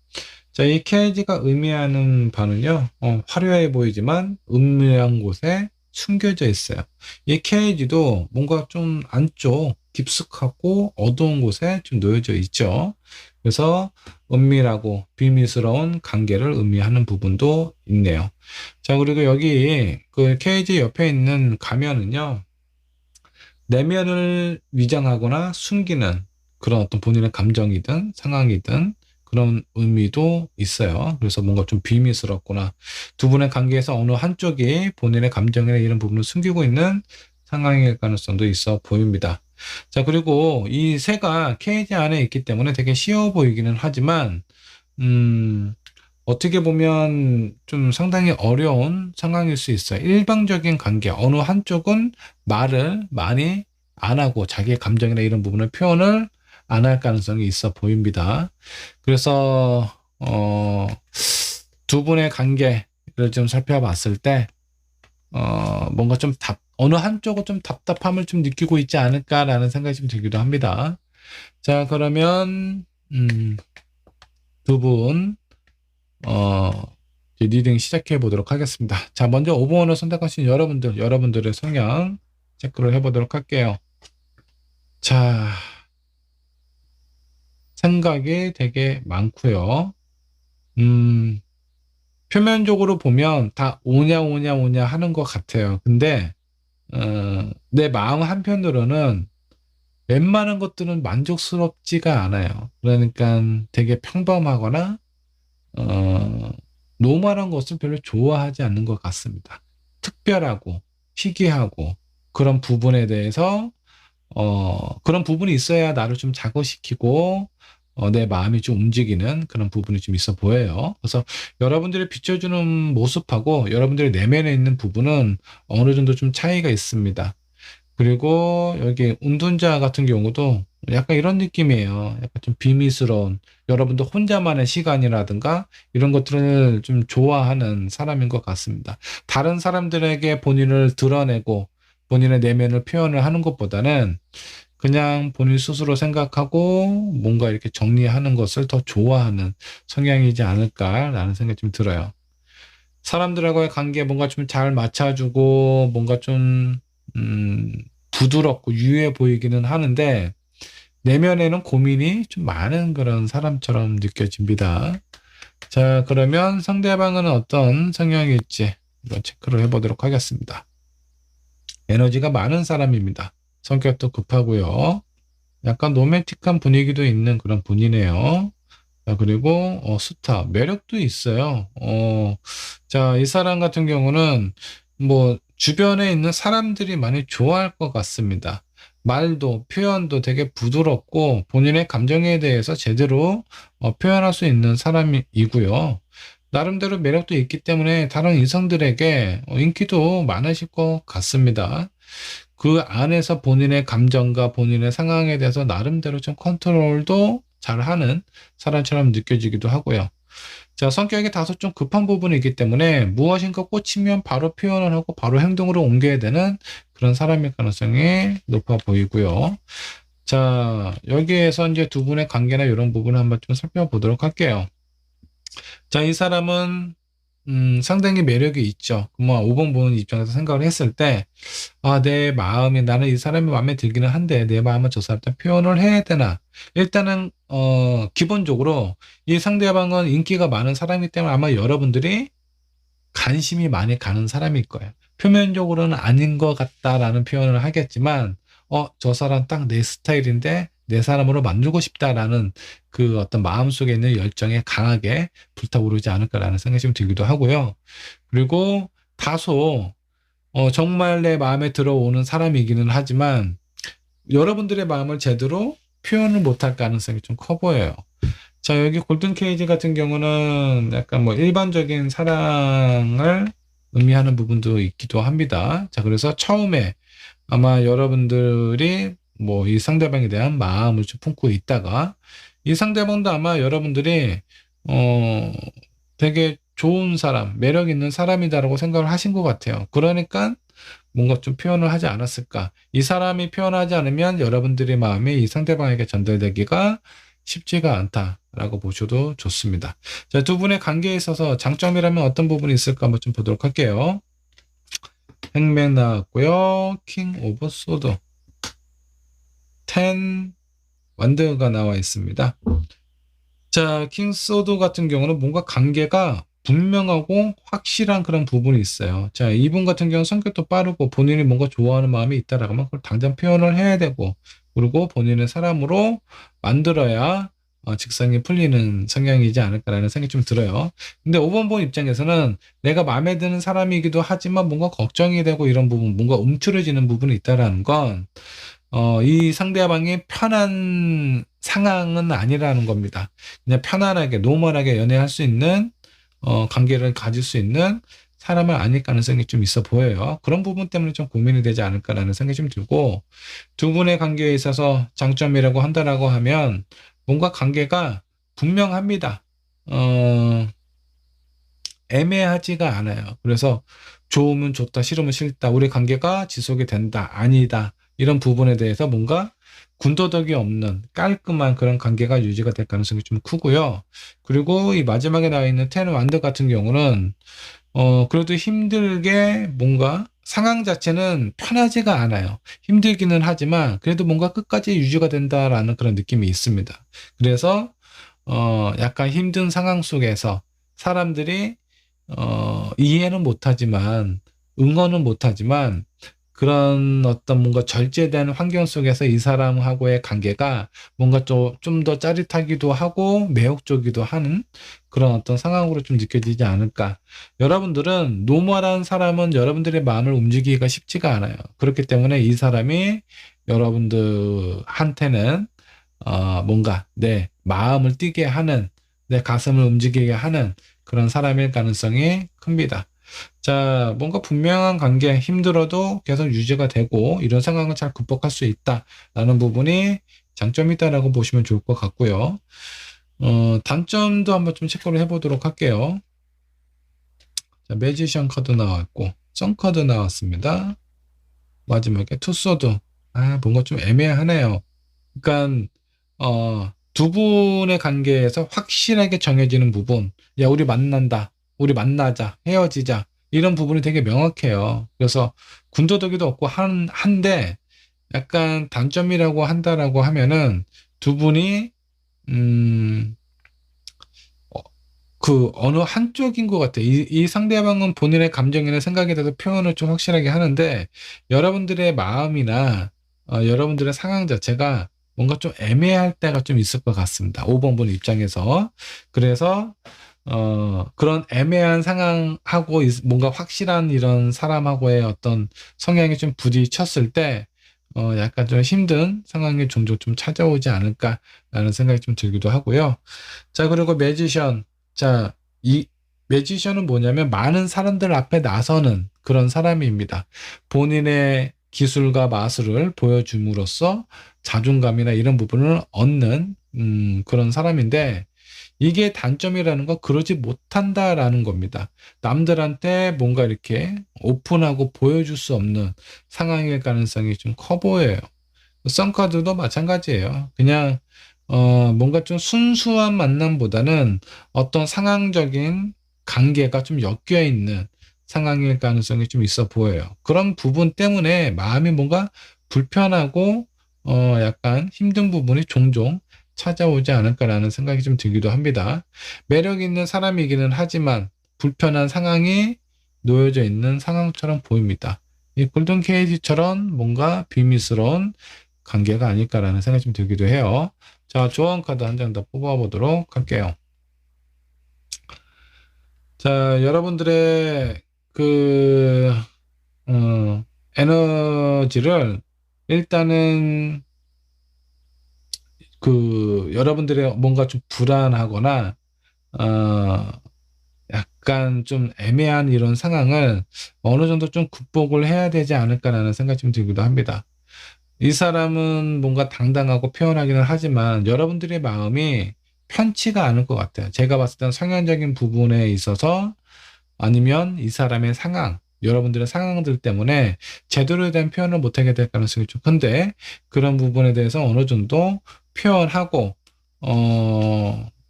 자, 이 케이지가 의미하는 바는요, 화려해 보이지만 은밀한 곳에 숨겨져 있어요. 이 케이지도 뭔가 좀 안쪽 깊숙하고 어두운 곳에 좀 놓여져 있죠. 그래서 은밀하고 비밀스러운 관계를 의미하는 부분도 있네요. 자, 그리고 여기 그 케이지 옆에 있는 가면은요, 내면을 위장하거나 숨기는 그런 어떤 본인의 감정이든 상황이든 그런 의미도 있어요. 그래서 뭔가 좀 비밀스럽거나 두 분의 관계에서 어느 한쪽이 본인의 감정이나 이런 부분을 숨기고 있는 상황일 가능성도 있어 보입니다. 자, 그리고 이 새가 케이지 안에 있기 때문에 되게 쉬워 보이기는 하지만, 어떻게 보면 좀 상당히 어려운 상황일 수 있어요. 일방적인 관계, 어느 한쪽은 말을 많이 안 하고 자기의 감정이나 이런 부분을 표현을 안 할 가능성이 있어 보입니다. 그래서 두 분의 관계를 좀 살펴봤을 때 뭔가 좀 어느 한쪽은 좀 답답함을 좀 느끼고 있지 않을까라는 생각이 좀 들기도 합니다. 자, 그러면 두 분 이제 리딩 시작해 보도록 하겠습니다. 자, 먼저 5번을 선택하신 여러분들의 성향 체크를 해보도록 할게요. 자, 생각이 되게 많고요. 표면적으로 보면 다 오냐 오냐 오냐 하는 것 같아요. 근데 내 마음 한편으로는 웬만한 것들은 만족스럽지가 않아요. 그러니까 되게 평범하거나 노멀한 것을 별로 좋아하지 않는 것 같습니다. 특별하고 희귀하고 그런 부분에 대해서 그런 부분이 있어야 나를 좀 자극시키고 내 마음이 좀 움직이는 그런 부분이 좀 있어 보여요. 그래서 여러분들이 비춰주는 모습하고 여러분들의 내면에 있는 부분은 어느 정도 좀 차이가 있습니다. 그리고 여기 운둔자 같은 경우도 약간 이런 느낌이에요. 약간 좀 비밀스러운 여러분도 혼자만의 시간이라든가 이런 것들을 좀 좋아하는 사람인 것 같습니다. 다른 사람들에게 본인을 드러내고 본인의 내면을 표현을 하는 것보다는 그냥 본인 스스로 생각하고 뭔가 이렇게 정리하는 것을 더 좋아하는 성향이지 않을까라는 생각이 좀 들어요. 사람들하고의 관계 뭔가 좀 잘 맞춰주고 뭔가 좀 부드럽고 유해 보이기는 하는데 내면에는 고민이 좀 많은 그런 사람처럼 느껴집니다. 자, 그러면 상대방은 어떤 성향일지 한번 체크를 해보도록 하겠습니다. 에너지가 많은 사람입니다. 성격도 급하고요. 약간 로맨틱한 분위기도 있는 그런 분이네요. 자, 그리고 스타, 매력도 있어요. 자, 이 사람 같은 경우는 뭐 주변에 있는 사람들이 많이 좋아할 것 같습니다. 말도 표현도 되게 부드럽고 본인의 감정에 대해서 제대로 표현할 수 있는 사람이고요. 나름대로 매력도 있기 때문에 다른 이성들에게 인기도 많으실 것 같습니다. 그 안에서 본인의 감정과 본인의 상황에 대해서 나름대로 좀 컨트롤도 잘하는 사람처럼 느껴지기도 하고요. 자, 성격이 다소 좀 급한 부분이 있기 때문에 무엇인가 꽂히면 바로 표현을 하고 바로 행동으로 옮겨야 되는 그런 사람일 가능성이 높아 보이고요. 자, 여기에서 이제 두 분의 관계나 이런 부분을 한번 좀 살펴보도록 할게요. 자, 이 사람은 상당히 매력이 있죠. 뭐 5번 보는 입장에서 생각을 했을 때 내 마음이 나는 이 사람이 마음에 들기는 한데 내 마음은 저 사람한테 표현을 해야 되나? 일단은 기본적으로 이 상대방은 인기가 많은 사람이기 때문에 아마 여러분들이 관심이 많이 가는 사람일 거예요. 표면적으로는 아닌 것 같다라는 표현을 하겠지만, 저 사람 딱 내 스타일인데 내 사람으로 만들고 싶다라는 그 어떤 마음속에 있는 열정에 강하게 불타오르지 않을까라는 생각이 좀 들기도 하고요. 그리고 다소 정말 내 마음에 들어오는 사람이기는 하지만 여러분들의 마음을 제대로 표현을 못할 가능성이 좀 커 보여요. 자, 여기 골든 케이지 같은 경우는 약간 뭐 일반적인 사랑을 의미하는 부분도 있기도 합니다. 자, 그래서 처음에 아마 여러분들이 뭐 이 상대방에 대한 마음을 좀 품고 있다가 이 상대방도 아마 여러분들이 되게 좋은 사람, 매력 있는 사람이다라고 생각을 하신 것 같아요. 그러니까 뭔가 좀 표현을 하지 않았을까. 이 사람이 표현하지 않으면 여러분들의 마음이 이 상대방에게 전달되기가 쉽지가 않다라고 보셔도 좋습니다. 자, 두 분의 관계에 있어서 장점이라면 어떤 부분이 있을까 한번 좀 보도록 할게요. 행맨 나왔고요. 킹 오브 소드. 10 완드가 나와 있습니다. 자, 킹 소드 같은 경우는 뭔가 관계가 분명하고 확실한 그런 부분이 있어요. 자, 이분 같은 경우는 성격도 빠르고 본인이 뭔가 좋아하는 마음이 있다라고 하면 그걸 당장 표현을 해야 되고 그리고 본인의 사람으로 만들어야 직성이 풀리는 성향이지 않을까라는 생각이 좀 들어요. 근데 5번 본 입장에서는 내가 마음에 드는 사람이기도 하지만 뭔가 걱정이 되고 이런 부분, 뭔가 움츠러지는 부분이 있다라는 건 이 상대방이 편한 상황은 아니라는 겁니다. 그냥 편안하게, 노멀하게 연애할 수 있는 관계를 가질 수 있는 사람은 아닐 가능성이 좀 있어 보여요. 그런 부분 때문에 좀 고민이 되지 않을까라는 생각이 좀 들고, 두 분의 관계에 있어서 장점이라고 한다라고 하면 뭔가 관계가 분명합니다. 어, 애매하지가 않아요. 그래서 좋으면 좋다, 싫으면 싫다, 우리 관계가 지속이 된다, 아니다, 이런 부분에 대해서 뭔가 군더더기 없는 깔끔한 그런 관계가 유지가 될 가능성이 좀 크고요. 그리고 이 마지막에 나와 있는 텐 완드 같은 경우는 그래도 힘들게 뭔가 상황 자체는 편하지가 않아요. 힘들기는 하지만 그래도 뭔가 끝까지 유지가 된다라는 그런 느낌이 있습니다. 그래서 약간 힘든 상황 속에서 사람들이 이해는 못하지만, 응원은 못하지만, 그런 어떤 뭔가 절제된 환경 속에서 이 사람하고의 관계가 뭔가 좀 더 짜릿하기도 하고 매혹적이기도 하는 그런 어떤 상황으로 좀 느껴지지 않을까. 여러분들은 노멀한 사람은 여러분들의 마음을 움직이기가 쉽지가 않아요. 그렇기 때문에 이 사람이 여러분들한테는 뭔가 내 마음을 뛰게 하는, 내 가슴을 움직이게 하는 그런 사람일 가능성이 큽니다. 자, 뭔가 분명한 관계, 힘들어도 계속 유지가 되고 이런 상황을 잘 극복할 수 있다라는 부분이 장점이 있다라고 보시면 좋을 것 같고요. 단점도 한번 좀 체크를 해보도록 할게요. 자, 매지션 카드 나왔고, 선 카드 나왔습니다. 마지막에 투소드. 뭔가 좀 애매하네요. 그러니까 두 분의 관계에서 확실하게 정해지는 부분, 야, 우리 만난다, 우리 만나자, 헤어지자, 이런 부분이 되게 명확해요. 그래서 군더더기도 없고 한데, 약간 단점이라고 한다라고 하면은 두 분이 어, 그 어느 한쪽인 것 같아요. 이 상대방은 본인의 감정이나 생각에 대해서 표현을 좀 확실하게 하는데, 여러분들의 마음이나 여러분들의 상황 자체가 뭔가 좀 애매할 때가 좀 있을 것 같습니다. 5번 분 입장에서. 그래서 그런 애매한 상황하고 뭔가 확실한 이런 사람하고의 어떤 성향이 좀 부딪혔을 때 약간 좀 힘든 상황이 종종 좀 찾아오지 않을까라는 생각이 좀 들기도 하고요. 자, 그리고 매지션. 자, 이 매지션은 뭐냐면 많은 사람들 앞에 나서는 그런 사람입니다. 본인의 기술과 마술을 보여줌으로써 자존감이나 이런 부분을 얻는 그런 사람인데, 이게 단점이라는 건 그러지 못한다라는 겁니다. 남들한테 뭔가 이렇게 오픈하고 보여줄 수 없는 상황일 가능성이 좀 커 보여요. 썬카드도 마찬가지예요. 그냥 뭔가 좀 순수한 만남보다는 어떤 상황적인 관계가 좀 엮여 있는 상황일 가능성이 좀 있어 보여요. 그런 부분 때문에 마음이 뭔가 불편하고 약간 힘든 부분이 종종 찾아오지 않을까라는 생각이 좀 들기도 합니다. 매력 있는 사람이기는 하지만 불편한 상황이 놓여져 있는 상황처럼 보입니다. 이 골든 케이지처럼 뭔가 비밀스러운 관계가 아닐까라는 생각이 좀 들기도 해요. 자, 조언 카드 한 장 더 뽑아보도록 할게요. 자, 여러분들의 에너지를 일단은 여러분들의 뭔가 좀 불안하거나, 어, 약간 좀 애매한 이런 상황을 어느 정도 좀 극복을 해야 되지 않을까라는 생각이 좀 들기도 합니다. 이 사람은 뭔가 당당하고 표현하기는 하지만 여러분들의 마음이 편치가 않을 것 같아요. 제가 봤을 땐 성향적인 부분에 있어서, 아니면 이 사람의 상황, 여러분들의 상황들 때문에 제대로 된 표현을 못하게 될 가능성이 좀 큰데, 그런 부분에 대해서 어느 정도 표현하고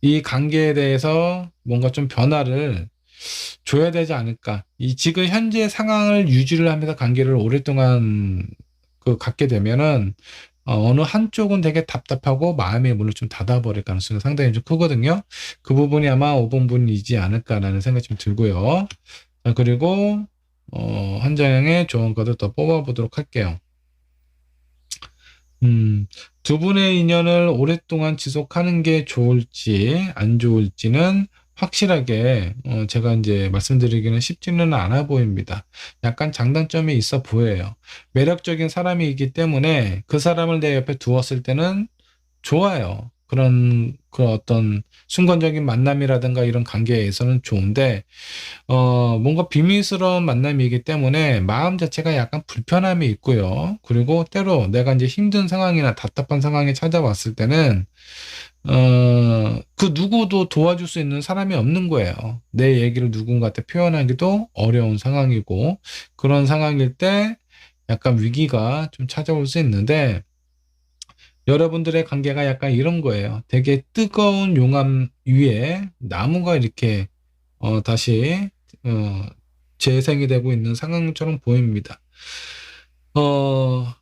이 관계에 대해서 뭔가 좀 변화를 줘야 되지 않을까. 이 지금 현재 상황을 유지를 하면서 관계를 오랫동안 갖게 되면은 어느 한쪽은 되게 답답하고 마음의 문을 좀 닫아버릴 가능성이 상당히 좀 크거든요. 그 부분이 아마 5번 분이지 않을까라는 생각이 좀 들고요. 자, 그리고 한 장의 조언 카드 더 뽑아보도록 할게요. 두 분의 인연을 오랫동안 지속하는 게 좋을지 안 좋을지는 확실하게 제가 이제 말씀드리기는 쉽지는 않아 보입니다. 약간 장단점이 있어 보여요. 매력적인 사람이기 때문에 그 사람을 내 옆에 두었을 때는 좋아요. 그런 어떤 순간적인 만남이라든가 이런 관계에서는 좋은데, 뭔가 비밀스러운 만남이기 때문에 마음 자체가 약간 불편함이 있고요. 그리고 때로 내가 이제 힘든 상황이나 답답한 상황이 찾아왔을 때는, 그 누구도 도와줄 수 있는 사람이 없는 거예요. 내 얘기를 누군가한테 표현하기도 어려운 상황이고, 그런 상황일 때 약간 위기가 좀 찾아올 수 있는데, 여러분들의 관계가 약간 이런 거예요. 되게 뜨거운 용암 위에 나무가 이렇게 다시 어, 재생이 되고 있는 상황처럼 보입니다. 어,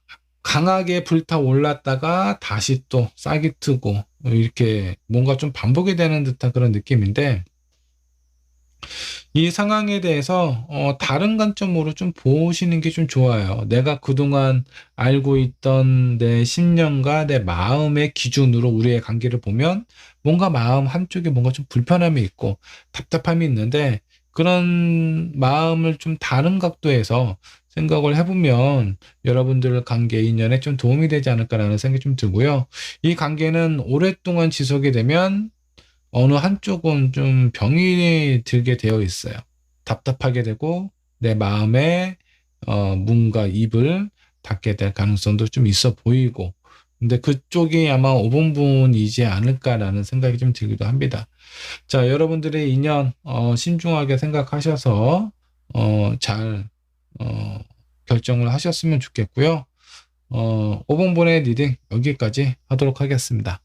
강하게 불타올랐다가 다시 또 싹이 트고 이렇게 뭔가 좀 반복이 되는 듯한 그런 느낌인데, 이 상황에 대해서 다른 관점으로 좀 보시는 게 좀 좋아요. 내가 그동안 알고 있던 내 신념과 내 마음의 기준으로 우리의 관계를 보면 뭔가 마음 한쪽에 뭔가 좀 불편함이 있고 답답함이 있는데, 그런 마음을 좀 다른 각도에서 생각을 해보면 여러분들 관계 인연에 좀 도움이 되지 않을까라는 생각이 좀 들고요. 이 관계는 오랫동안 지속이 되면 어느 한쪽은 좀 병이 들게 되어 있어요. 답답하게 되고 내 마음에 문과 입을 닫게 될 가능성도 좀 있어 보이고, 근데 그쪽이 아마 5번분이지 않을까라는 생각이 좀 들기도 합니다. 자, 여러분들의 인연 신중하게 생각하셔서 잘 결정을 하셨으면 좋겠고요. 5번분의 리딩 여기까지 하도록 하겠습니다.